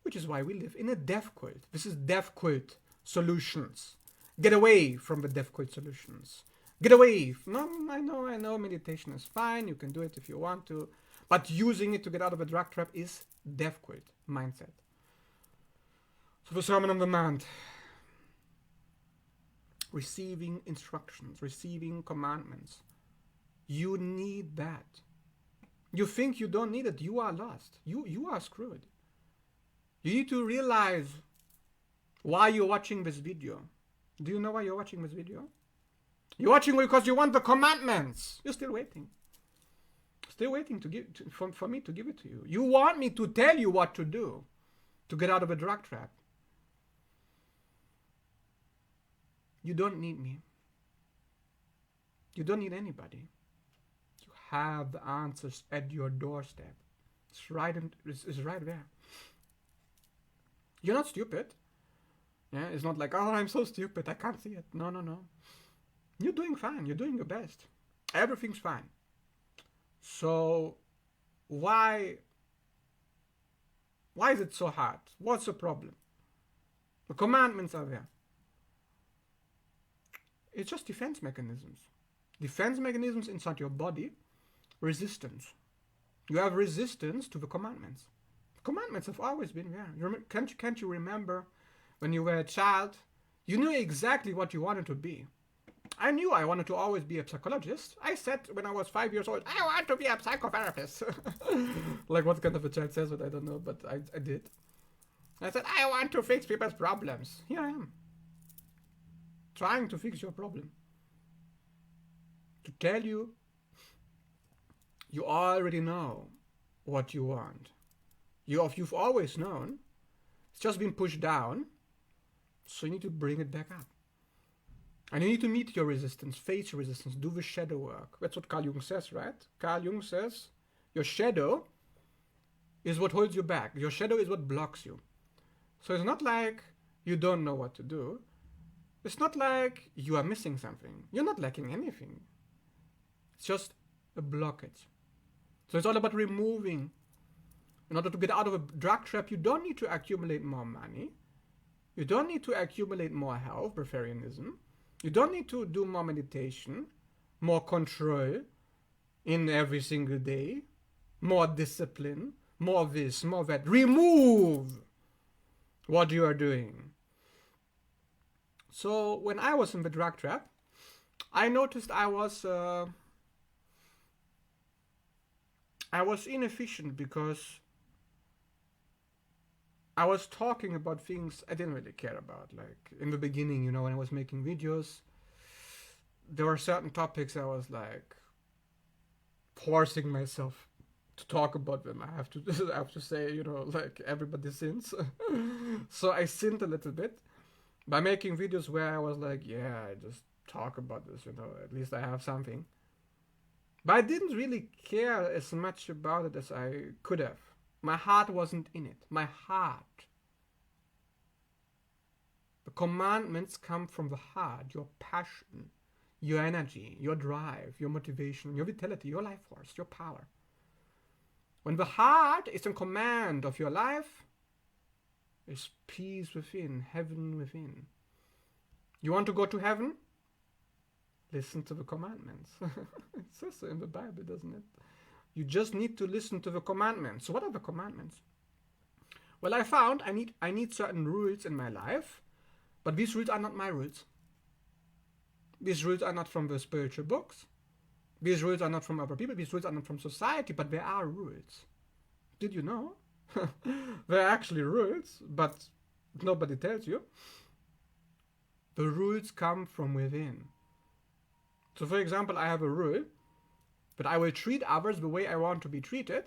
Which is why we live in a death cult. This is death cult solutions. Get away from the death cult solutions. Get away. No, I know meditation is fine. You can do it if you want to. But using it to get out of a drug trap is death cult mindset. So the Sermon on the Mount. Receiving instructions, receiving commandments. You need that. You think you don't need it, you are lost. You are screwed. You need to realize why you're watching this video. Do you know why you're watching this video? You're watching because you want the commandments. You're still waiting. Still waiting for me to give it to you. You want me to tell you what to do to get out of a drug trap. You don't need me. You don't need anybody. You have the answers at your doorstep. It's right there. You're not stupid. Yeah, it's not like, oh, I'm so stupid, I can't see it. No. You're doing fine. You're doing your best. Everything's fine. So why is it so hard? What's the problem? The commandments are there. It's just defense mechanisms. Defense mechanisms inside your body. Resistance. You have resistance to the commandments. The commandments have always been there. Can't you remember when you were a child? You knew exactly what you wanted to be. I knew I wanted to always be a psychologist. I said when I was 5 years old, I want to be a psychotherapist. Like what kind of a child says it, I don't know, but I did. I said, I want to fix people's problems. Here I am. Trying to fix your problem. To tell you, you already know what you want. You've always known. It's just been pushed down. So you need to bring it back up. And you need to meet your resistance, face your resistance, do the shadow work. That's what Carl Jung says, right? Carl Jung says, your shadow is what holds you back. Your shadow is what blocks you. So it's not like you don't know what to do. It's not like you are missing something. You're not lacking anything. It's just a blockage. So it's all about removing. In order to get out of a drug trap, you don't need to accumulate more money. You don't need to accumulate more health, breatharianism. You don't need to do more meditation, more control in every single day, more discipline, more this, more that. Remove what you are doing. So when I was in the drug trap, I noticed I was inefficient because I was talking about things I didn't really care about. Like in the beginning, you know, when I was making videos, there were certain topics I was like forcing myself to talk about them. I have to say, you know, like everybody sins. So I sinned a little bit by making videos where I was like, yeah, I just talk about this, you know, at least I have something. But I didn't really care as much about it as I could have. My heart wasn't in it. My heart. The commandments come from the heart, your passion, your energy, your drive, your motivation, your vitality, your life force, your power. When the heart is in command of your life, there's peace within, heaven within. You want to go to heaven? Listen to the commandments. It says so in the Bible, doesn't it? You just need to listen to the commandments. So what are the commandments? Well, I found I need certain rules in my life, but these rules are not my rules. These rules are not from the spiritual books. These rules are not from other people. These rules are not from society, but there are rules. Did you know? There are actually rules, but nobody tells you. The rules come from within. So, for example, I have a rule that I will treat others the way I want to be treated.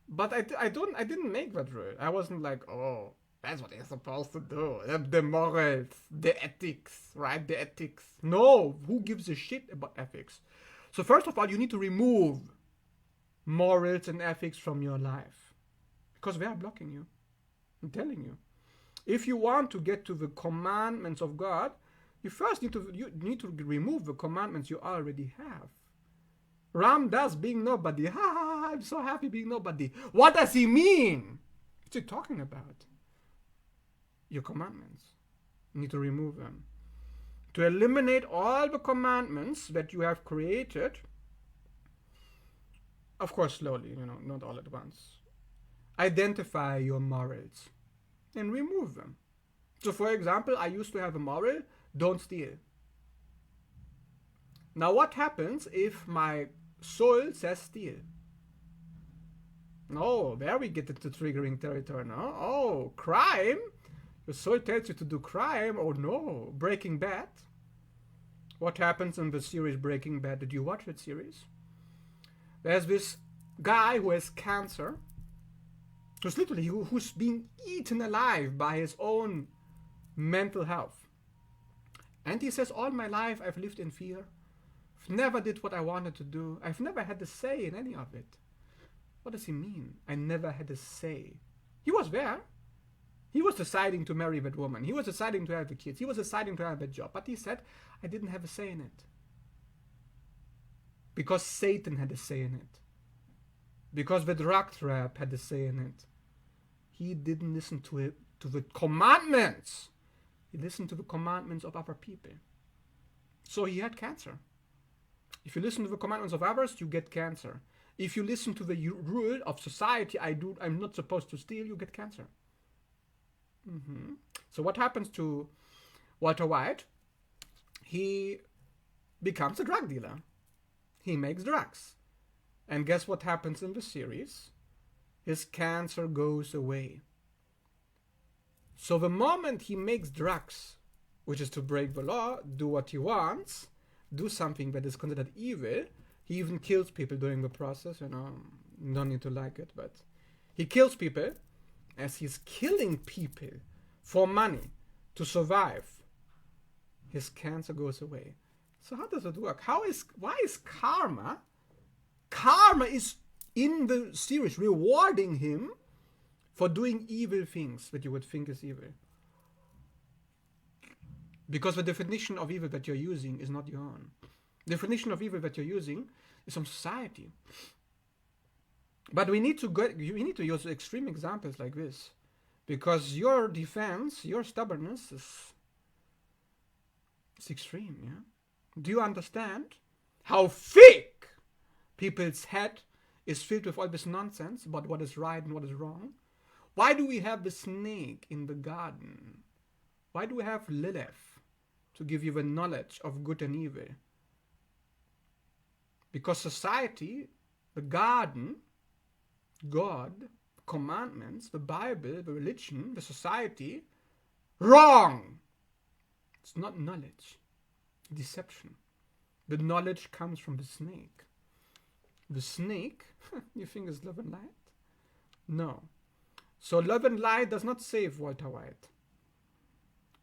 But I didn't make that rule. I wasn't like, oh, that's what you're supposed to do. The morals, the ethics, right? The ethics. No, who gives a shit about ethics? So first of all, you need to remove morals and ethics from your life, because they are blocking you. I'm telling you. If you want to get to the commandments of God, you first need to remove the commandments you already have. Ram Das being nobody. Ha ha ha, I'm so happy being nobody. What does he mean? What's he talking about? Your commandments. You need to remove them. To eliminate all the commandments that you have created, of course slowly, not all at once. Identify your morals and remove them. So for example, I used to have a moral, don't steal. Now what happens if my soul says steal? Oh, there we get into triggering territory now. Oh, crime? Your soul tells you to do crime. Oh no, Breaking Bad. What happens in the series Breaking Bad? Did you watch that series? There's this guy who has cancer, who's being eaten alive by his own mental health. And he says, all my life I've lived in fear. I've never did what I wanted to do. I've never had a say in any of it. What does he mean? I never had a say. He was there. He was deciding to marry that woman. He was deciding to have the kids. He was deciding to have a job. But he said, I didn't have a say in it. Because Satan had a say in it. Because the drug trap had a say in it. He didn't listen to the commandments. He listened to the commandments of other people. So he had cancer. If you listen to the commandments of others, you get cancer. If you listen to the rule of society, I'm not supposed to steal, you get cancer. So what happens to Walter White? He becomes a drug dealer. He makes drugs. And guess what happens in the series? His cancer goes away. So the moment he makes drugs, which is to break the law, do what he wants, do something that is considered evil, he even kills people during the process, don't need to like it, but he kills people. As he's killing people for money to survive, his cancer goes away. So how does it work? Why is karma? Karma is in the series rewarding him for doing evil things that you would think is evil. Because the definition of evil that you're using is not your own. The definition of evil that you're using is from society. But we need to use extreme examples like this, because your defense, your stubbornness is extreme. Yeah. Do you understand how thick people's head is filled with all this nonsense about what is right and what is wrong? Why do we have the snake in the garden? Why do we have Lilith to give you the knowledge of good and evil? Because society, the garden, God, commandments, the Bible, the religion, the society, wrong. It's not knowledge, deception. The knowledge comes from the snake. The snake, you think is love and light? No. So love and light does not save Walter White.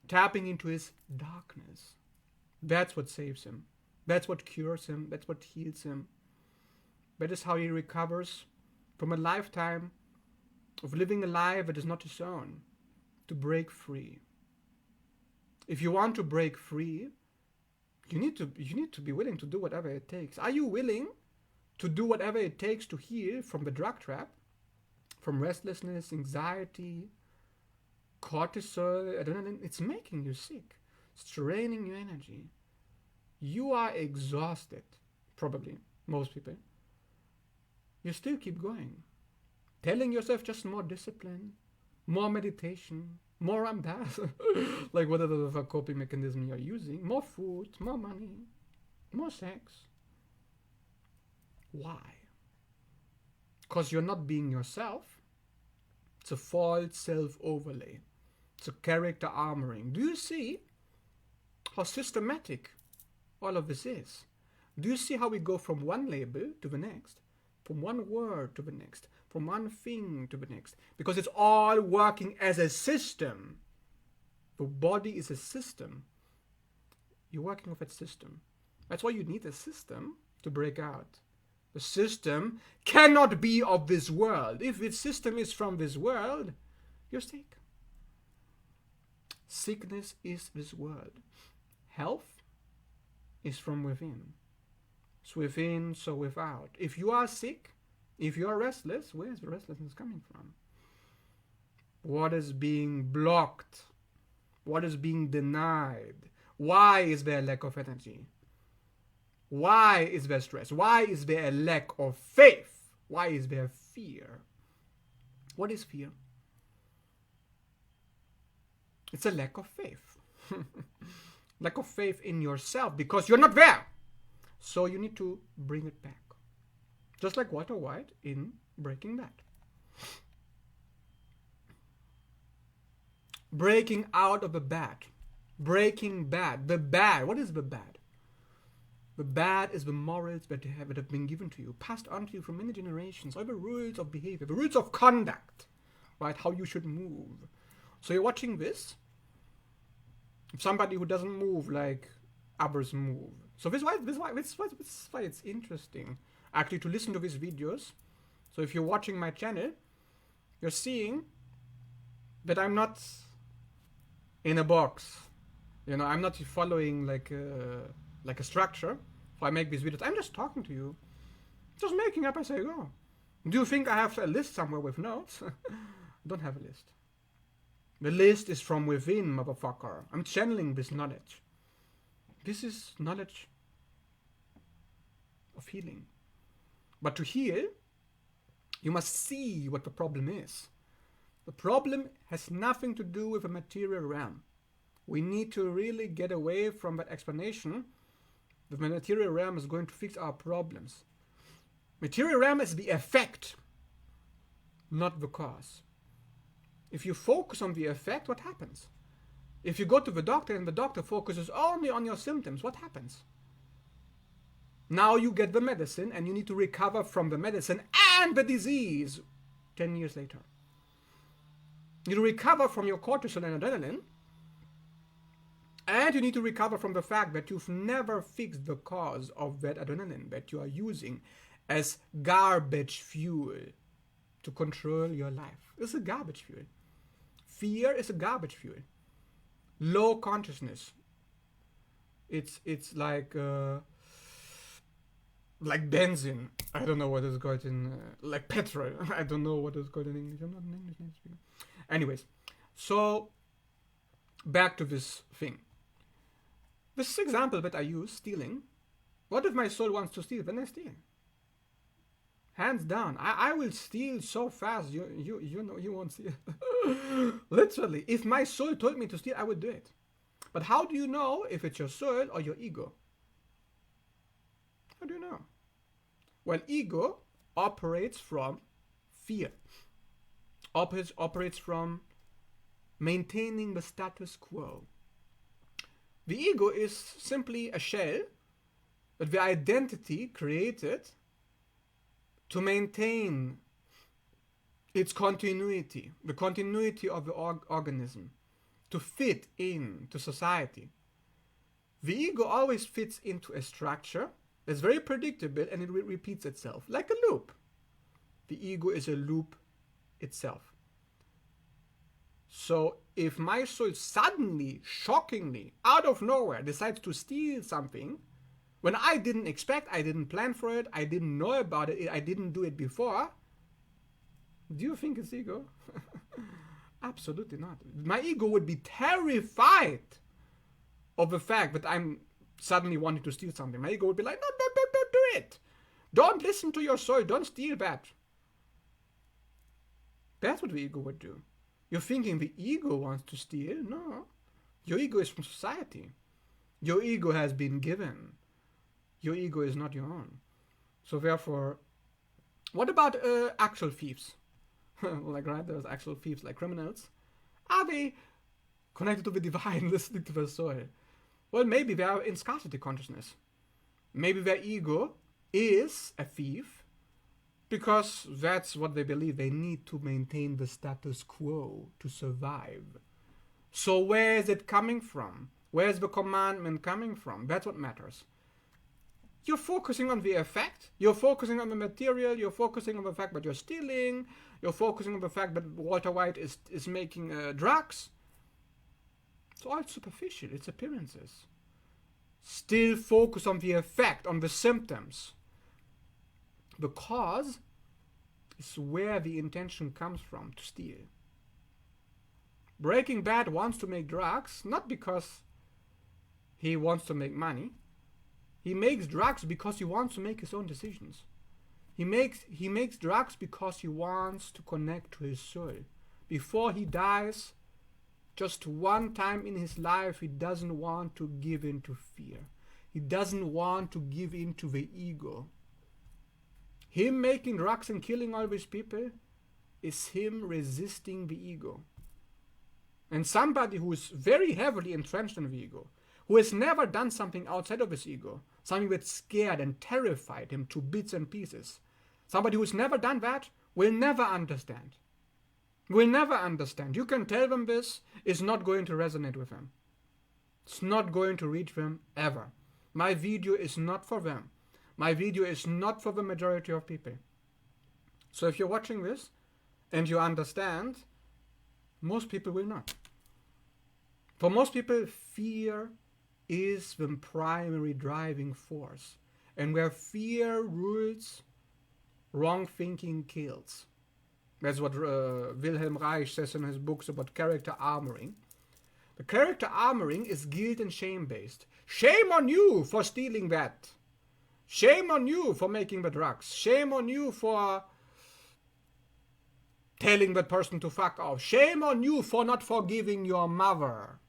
Tapping into his darkness, that's what saves him. That's what cures him. That's what heals him. That is how he recovers from a lifetime of living a life that is not his own, to break free. If you want to break free, you need to be willing to do whatever it takes. Are you willing to do whatever it takes to heal from the drug trap, from restlessness, anxiety, cortisol, adrenaline? It's making you sick. It's draining your energy. You are exhausted, probably, most people. You still keep going. Telling yourself just more discipline, more meditation, more on that. Like whatever the coping mechanism you're using. More food, more money, more sex. Why? Because you're not being yourself. It's a false self-overlay. It's a character armoring. Do you see how systematic all of this is? Do you see how we go from one label to the next? From one word to the next? From one thing to the next? Because it's all working as a system. The body is a system. You're working with a system. That's why you need a system to break out. The system cannot be of this world. If its system is from this world, you're sick. Sickness is this world. Health is from within. It's within, so without. If you are sick, if you are restless, where is the restlessness coming from? What is being blocked? What is being denied? Why is there a lack of energy? Why is there stress? Why is there a lack of faith? Why is there fear? What is fear? It's a lack of faith. Lack of faith in yourself because you're not there. So you need to bring it back. Just like Walter White in Breaking Bad. Breaking out of the bad. Breaking bad. The bad. What is the bad? The bad is the morals that have been given to you, passed on to you from many generations, or the rules of behavior, the rules of conduct, right? How you should move. So you're watching this. Somebody who doesn't move like others move. So this is why it's interesting actually to listen to these videos. So if you're watching my channel, you're seeing that I'm not in a box. You know, I'm not following like a structure. If I make these videos, I'm just talking to you, just making up as I go. Do you think I have a list somewhere with notes? I don't have a list. The list is from within, motherfucker. I'm channeling this knowledge. This is knowledge of healing. But to heal, you must see what the problem is. The problem has nothing to do with the material realm. We need to really get away from that explanation that the material realm is going to fix our problems. Material realm is the effect, not the cause. If you focus on the effect, what happens? If you go to the doctor and the doctor focuses only on your symptoms, what happens? Now you get the medicine and you need to recover from the medicine and the disease 10 years later. You recover from your cortisol and adrenaline, and you need to recover from the fact that you've never fixed the cause of that adrenaline that you are using as garbage fuel to control your life. It's a garbage fuel. Fear is a garbage fuel. Low consciousness. It's like benzene. I don't know what is called in like petrol. I don't know what is called in English. I'm not an English native speaker. Anyways, so back to this thing. This example that I use, stealing. What if my soul wants to steal? Then I steal. Hands down, I will steal so fast. You know you won't steal. Literally, if my soul told me to steal, I would do it. But how do you know if it's your soul or your ego? How do you know? Well, ego operates from fear. Operates from maintaining the status quo. The ego is simply a shell that the identity created to maintain its continuity, the continuity of the organism, to fit into society. The ego always fits into a structure that's very predictable and it repeats itself, like a loop. The ego is a loop itself. So if my soul suddenly, shockingly, out of nowhere decides to steal something, when I didn't expect, I didn't plan for it, I didn't know about it, I didn't do it before, do you think it's ego? Absolutely not. My ego would be terrified of the fact that I'm suddenly wanting to steal something. My ego would be like, no, don't do it. Don't listen to your soul. Don't steal that. That's what the ego would do. You're thinking the ego wants to steal? No. Your ego is from society. Your ego has been given. Your ego is not your own. So therefore, what about actual thieves? Like, right, there's actual thieves, like criminals. Are they connected to the divine, listening to the soul? Well, maybe they are in scarcity consciousness. Maybe their ego is a thief because that's what they believe. They need to maintain the status quo to survive. So where is it coming from? Where's the commandment coming from? That's what matters. You're focusing on the effect. You're focusing on the material. You're focusing on the fact that you're stealing. You're focusing on the fact that Walter White is making drugs. It's all superficial. It's appearances. Still focus on the effect, on the symptoms. The cause is where the intention comes from, to steal. Breaking Bad wants to make drugs, not because he wants to make money. He makes drugs because he wants to make his own decisions. He makes drugs because he wants to connect to his soul. Before he dies, just one time in his life, he doesn't want to give in to fear. He doesn't want to give in to the ego. Him making drugs and killing all these people is him resisting the ego. And somebody who is very heavily entrenched in the ego, who has never done something outside of his ego, something that scared and terrified him to bits and pieces, somebody who's never done that will never understand. Will never understand. You can tell them this, it's not going to resonate with them. It's not going to reach them ever. My video is not for them. My video is not for the majority of people. So if you're watching this and you understand, most people will not. For most people, fear is the primary driving force. And where fear rules, wrong thinking kills. That's what Wilhelm Reich says in his books about character armoring. The character armoring is guilt and shame based. Shame on you for stealing that. Shame on you for making the drugs. Shame on you for telling that person to fuck off. Shame on you for not forgiving your mother.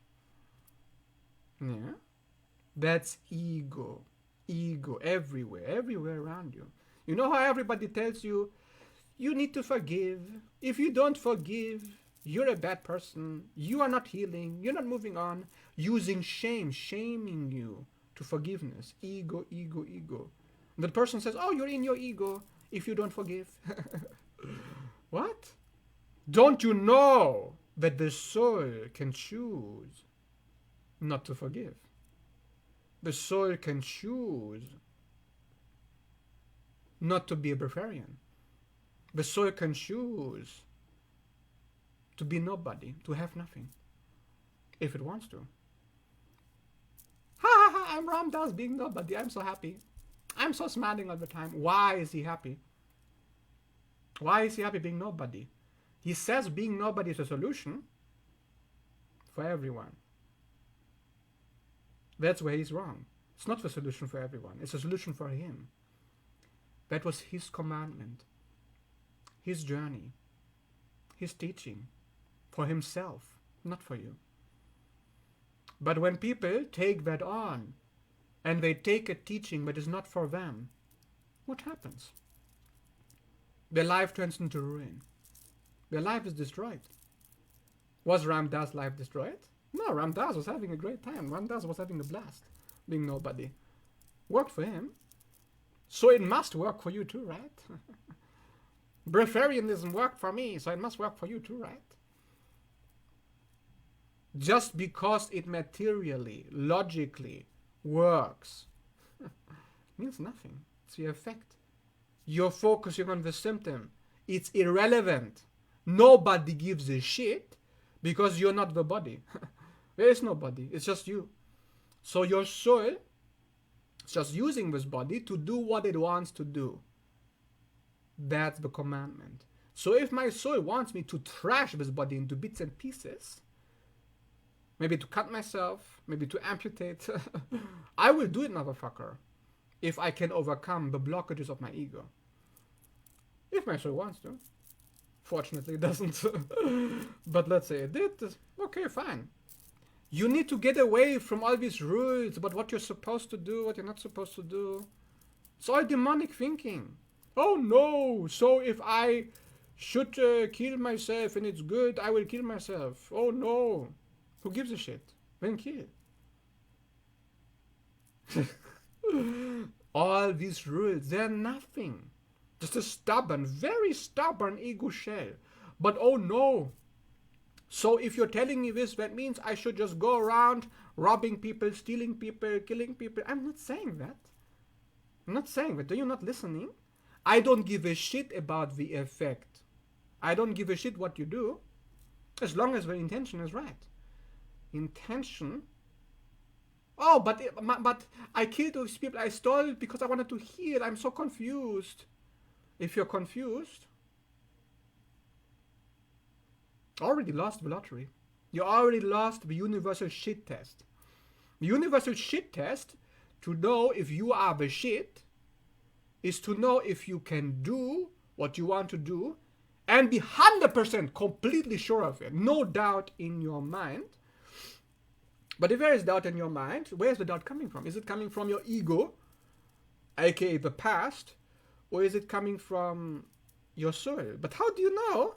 Yeah? That's ego. Ego everywhere around you. You know how everybody tells you, you need to forgive. If you don't forgive, you're a bad person. You are not healing. You're not moving on. Using shame, shaming you to forgiveness. Ego, ego, ego. And the person says, oh, you're in your ego if you don't forgive. What? Don't you know that the soul can choose not to forgive? The soul can choose not to be a barbarian. The soul can choose to be nobody, to have nothing, if it wants to. Ha ha ha, I'm Ram Dass being nobody. I'm so happy. I'm so smiling all the time. Why is he happy? Why is he happy being nobody? He says being nobody is a solution for everyone. That's where he's wrong. It's not the solution for everyone. It's a solution for him. That was his commandment, his journey, his teaching for himself, not for you. But when people take that on and they take a teaching that is not for them, what happens? Their life turns into ruin. Their life is destroyed. Was Ram Dass' life destroyed? No, Ram Dass was having a great time. Ram Dass was having a blast being nobody. Worked for him. So it must work for you too, right? Breatharianism worked for me, so it must work for you too, right? Just because it materially, logically works means nothing. It's the effect. You're focusing on the symptom. It's irrelevant. Nobody gives a shit because you're not the body. There is no body, it's just you. So your soul is just using this body to do what it wants to do. That's the commandment. So if my soul wants me to trash this body into bits and pieces, maybe to cut myself, maybe to amputate, I will do it, motherfucker, if I can overcome the blockages of my ego. If my soul wants to. Fortunately, it doesn't. But let's say it did. Okay, fine. You need to get away from all these rules about what you're supposed to do, what you're not supposed to do. It's all demonic thinking. Oh no, so if I should kill myself and it's good, I will kill myself. Oh no. Who gives a shit? Then kill. All these rules, they're nothing. Just a stubborn, very stubborn ego shell. But oh no. So if you're telling me this, that means I should just go around robbing people, stealing people, killing people. I'm not saying that. I'm not saying that. Are you not listening? I don't give a shit about the effect. I don't give a shit what you do, as long as the intention is right. Intention. Oh, but I killed those people. I stole it because I wanted to heal. I'm so confused. If you're confused, already lost the lottery. You already lost the universal shit test. The universal shit test, to know if you are the shit, is to know if you can do what you want to do and be 100% completely sure of it. No doubt in your mind. But if there is doubt in your mind, where's the doubt coming from? Is it coming from your ego, aka the past, or is it coming from your soul? But how do you know?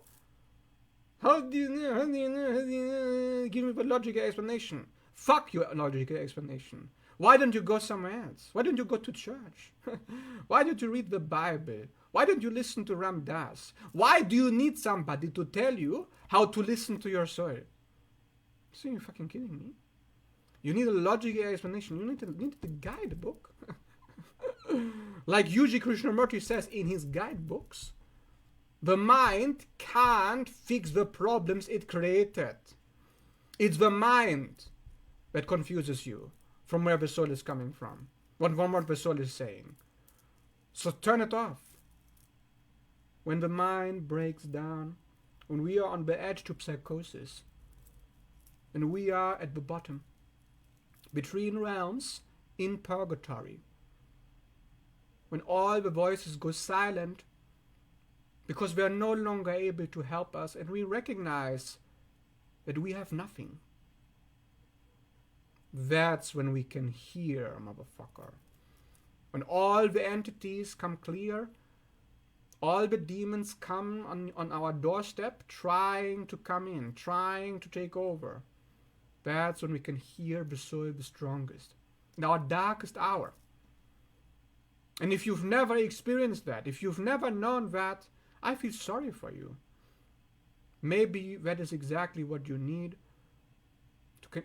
How do you know? How do you know? How do you know? Give me the logical explanation. Fuck your logical explanation. Why don't you go somewhere else? Why don't you go to church? Why don't you read the Bible? Why don't you listen to Ram Dass? Why do you need somebody to tell you how to listen to your soul? So you're fucking kidding me? You need a logical explanation. You need the guidebook. Like Yuji Krishnamurti says in his guidebooks, the mind can't fix the problems it created. It's the mind that confuses you from where the soul is coming from, what the soul is saying. So turn it off. When the mind breaks down, when we are on the edge to psychosis, and we are at the bottom, between realms, in purgatory, when all the voices go silent, because we are no longer able to help us, and we recognize that we have nothing. That's when we can hear, motherfucker. When all the entities come clear, all the demons come on our doorstep, trying to come in, trying to take over. That's when we can hear the soul the strongest, in our darkest hour. And if you've never experienced that, if you've never known that, I feel sorry for you. Maybe that is exactly what you need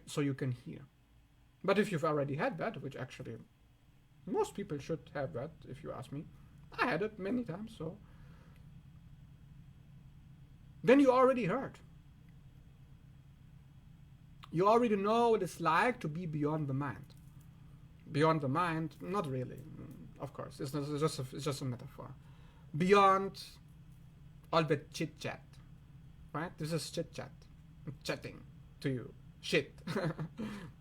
so you can hear. But if you've already had that, which actually most people should have that, if you ask me, I had it many times, so then you already heard. You already know what it's like to be beyond the mind. Beyond the mind, not really, of course, it's just a metaphor. Beyond all the chit chat, right? This is chit chat. I'm chatting to you. Shit.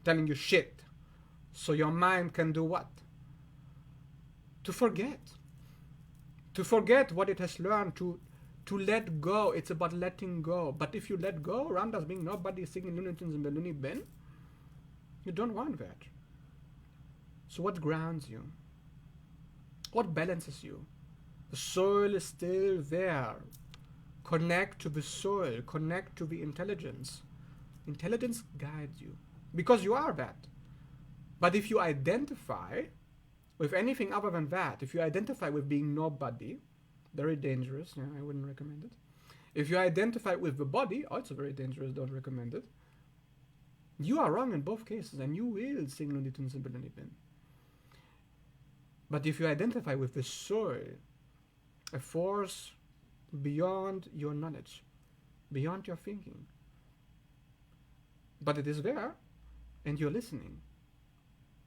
Telling you shit. So your mind can do what? To forget. To forget what it has learned, to let go. It's about letting go. But if you let go, around us being nobody singing Looney Tunes in the Looney Bin, you don't want that. So what grounds you? What balances you? The soul is still there. Connect to the soul. Connect to the intelligence. Intelligence guides you. Because you are that. But if you identify with anything other than that, if you identify with being nobody, very dangerous, yeah, I wouldn't recommend it. If you identify with the body, also very dangerous, don't recommend it. You are wrong in both cases, and you will sing Looney Tunes in the Looney Bin. But if you identify with the soul, a force beyond your knowledge, beyond your thinking, But it is there, and you're listening.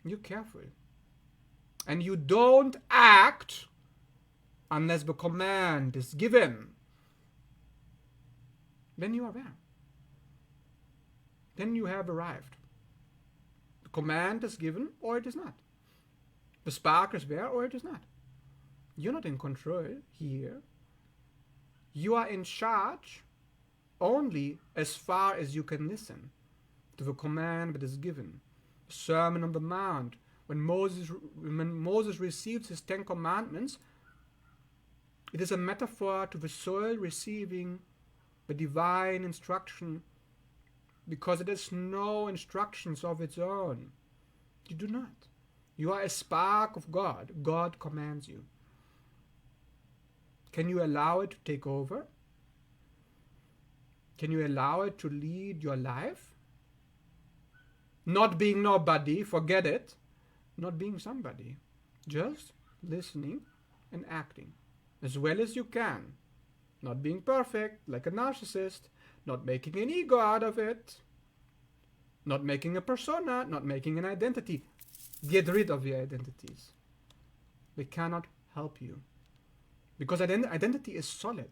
You're careful. And you don't act unless the command is given. Then you are there. Then you have arrived. The command is given or it is not. The spark is there or it is not. You're not in control here. You are in charge only as far as you can listen to the command that is given. The Sermon on the Mount, when Moses receives his 10 commandments, it is a metaphor to the soul receiving the divine instruction, because it has no instructions of its own. You do not. You are a spark of God. God commands you. Can you allow it to take over? Can you allow it to lead your life? Not being nobody, forget it. Not being somebody. Just listening and acting as well as you can. Not being perfect like a narcissist. Not making an ego out of it. Not making a persona. Not making an identity. Get rid of your identities. They cannot help you. Because identity is solid.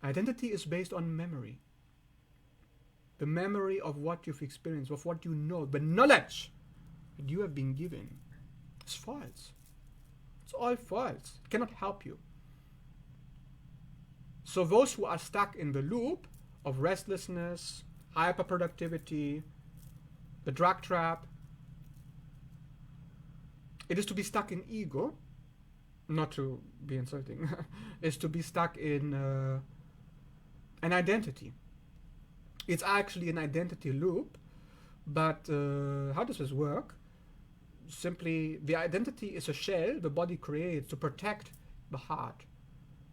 Identity is based on memory. The memory of what you've experienced, of what you know, the knowledge that you have been given is false. It's all false. It cannot help you. So those who are stuck in the loop of restlessness, hyperproductivity, the drug trap, it is to be stuck in ego, not to be insulting, is to be stuck in an identity. It's actually an identity loop, but how does this work? Simply, the identity is a shell the body creates to protect the heart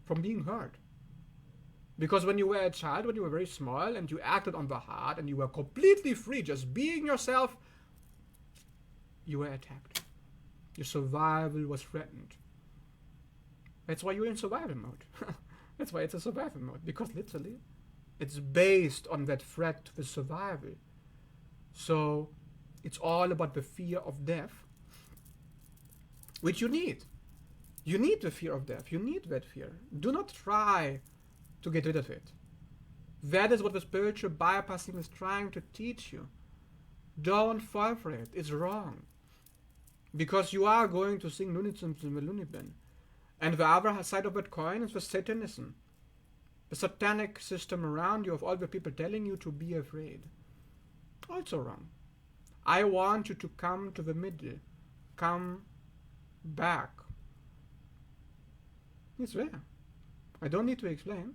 from being hurt. Because when you were a child, when you were very small, and you acted on the heart, and you were completely free, just being yourself, you were attacked. Your survival was threatened. That's why you're in survival mode. That's why it's a survival mode, because literally, it's based on that threat to the survival. So it's all about the fear of death, which you need. You need the fear of death. You need that fear. Do not try to get rid of it. That is what the spiritual bypassing is trying to teach you. Don't fall for it. It's wrong. Because you are going to sing Looney Tunes in the loony bin. And the other side of that coin is the Satanism. The satanic system around you of all the people telling you to be afraid. Also wrong. I want you to come to the middle. Come back. It's there. I don't need to explain.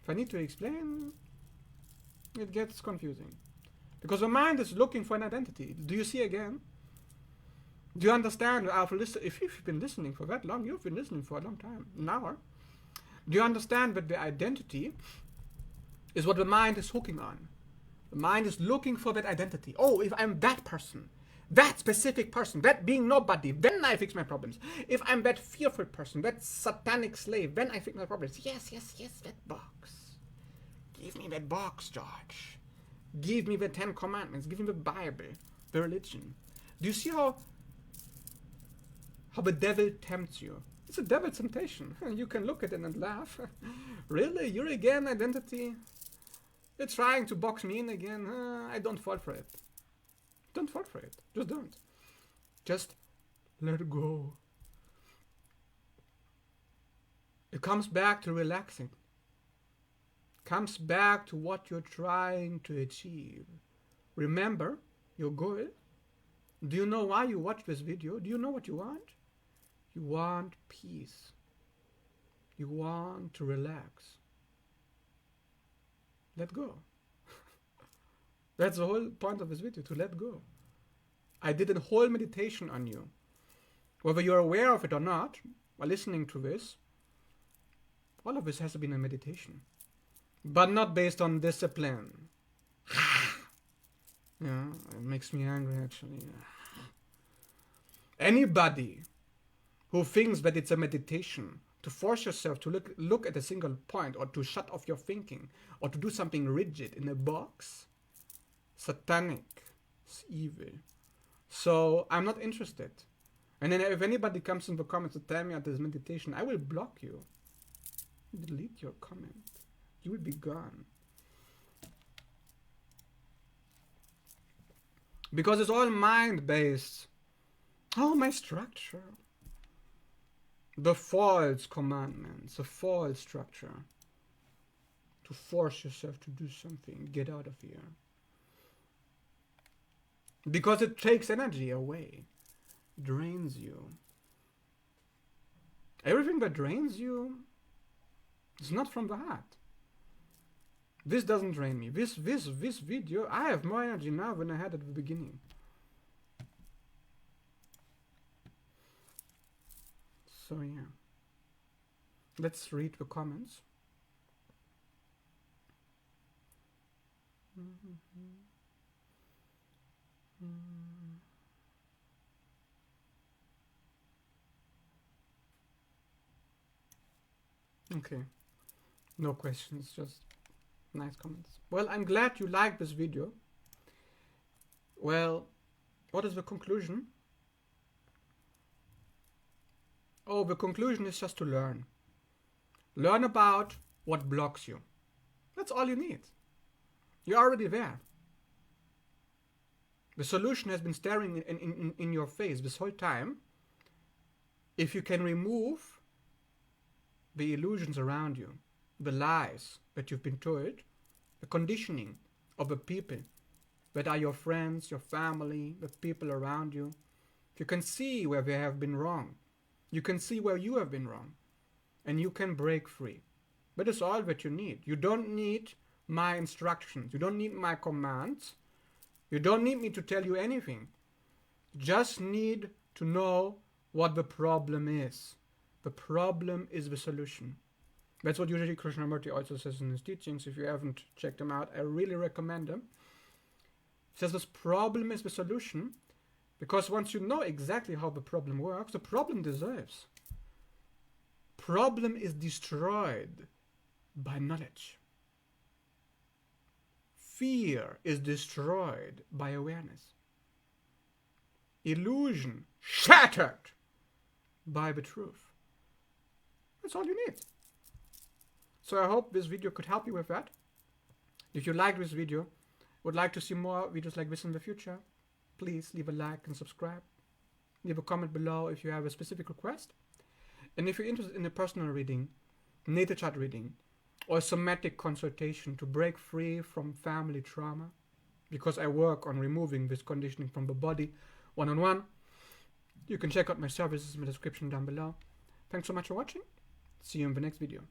If I need to explain, it gets confusing. Because the mind is looking for an identity. Do you see again? Do you understand? If you've been listening for that long, you've been listening for a long time, an hour. Do you understand that the identity is what the mind is hooking on? The mind is looking for that identity. Oh, if I'm that person, that specific person, that being nobody, then I fix my problems. If I'm that fearful person, that satanic slave, then I fix my problems. Yes, that box. Give me that box, George. Give me the 10 commandments. Give me the Bible, the religion. Do you see how the devil tempts you? It's a devil temptation. You can look at it and laugh. Really? You're again identity? You're trying to box me in again? I don't fall for it. Don't fall for it. Just don't. Just let go. It comes back to relaxing. Comes back to what you're trying to achieve. Remember your goal. Do you know why you watch this video? Do you know what you want? You want peace. You want to relax. Let go. That's the whole point of this video, to let go. I did a whole meditation on you. Whether you're aware of it or not, while listening to this, all of this has been a meditation. But not based on discipline. Yeah, it makes me angry actually. Anybody who thinks that it's a meditation to force yourself to look at a single point, or to shut off your thinking, or to do something rigid in a box, satanic, it's evil. So I'm not interested. And then if anybody comes in the comments to tell me about this meditation, I will block you. Delete your comment. You will be gone. Because it's all mind-based. Oh, my structure. The false commandments, the false structure. To force yourself to do something. Get out of here. Because it takes energy away. Drains you. Everything that drains you is not from the heart. This doesn't drain me. This video, I have more energy now than I had at the beginning. So yeah. Let's read the comments. Okay. No questions, just nice comments. Well, I'm glad you liked this video. Well, what is the conclusion? Oh, the conclusion is just to learn. Learn about what blocks you. That's all you need. You're already there. The solution has been staring in your face this whole time. If you can remove the illusions around you, the lies that you've been told, the conditioning of the people that are your friends, your family, the people around you, if you can see where they have been wrong, you can see where you have been wrong, and you can break free. That is all that you need. You don't need my instructions. You don't need my commands. You don't need me to tell you anything. You just need to know what the problem is. The problem is the solution. That's what usually Krishnamurti also says in his teachings. If you haven't checked them out, I really recommend them. He says this problem is the solution, because once you know exactly how the problem works, the problem dissolves. Problem is destroyed by knowledge. Fear is destroyed by awareness. Illusion shattered by the truth. That's all you need. So I hope this video could help you with that. If you liked this video, would like to see more videos like this in the future, please leave a like and subscribe. Leave a comment below if you have a specific request. And if you're interested in a personal reading, natal chart reading, or somatic consultation to break free from family trauma, because I work on removing this conditioning from the body one-on-one, you can check out my services in the description down below. Thanks so much for watching. See you in the next video.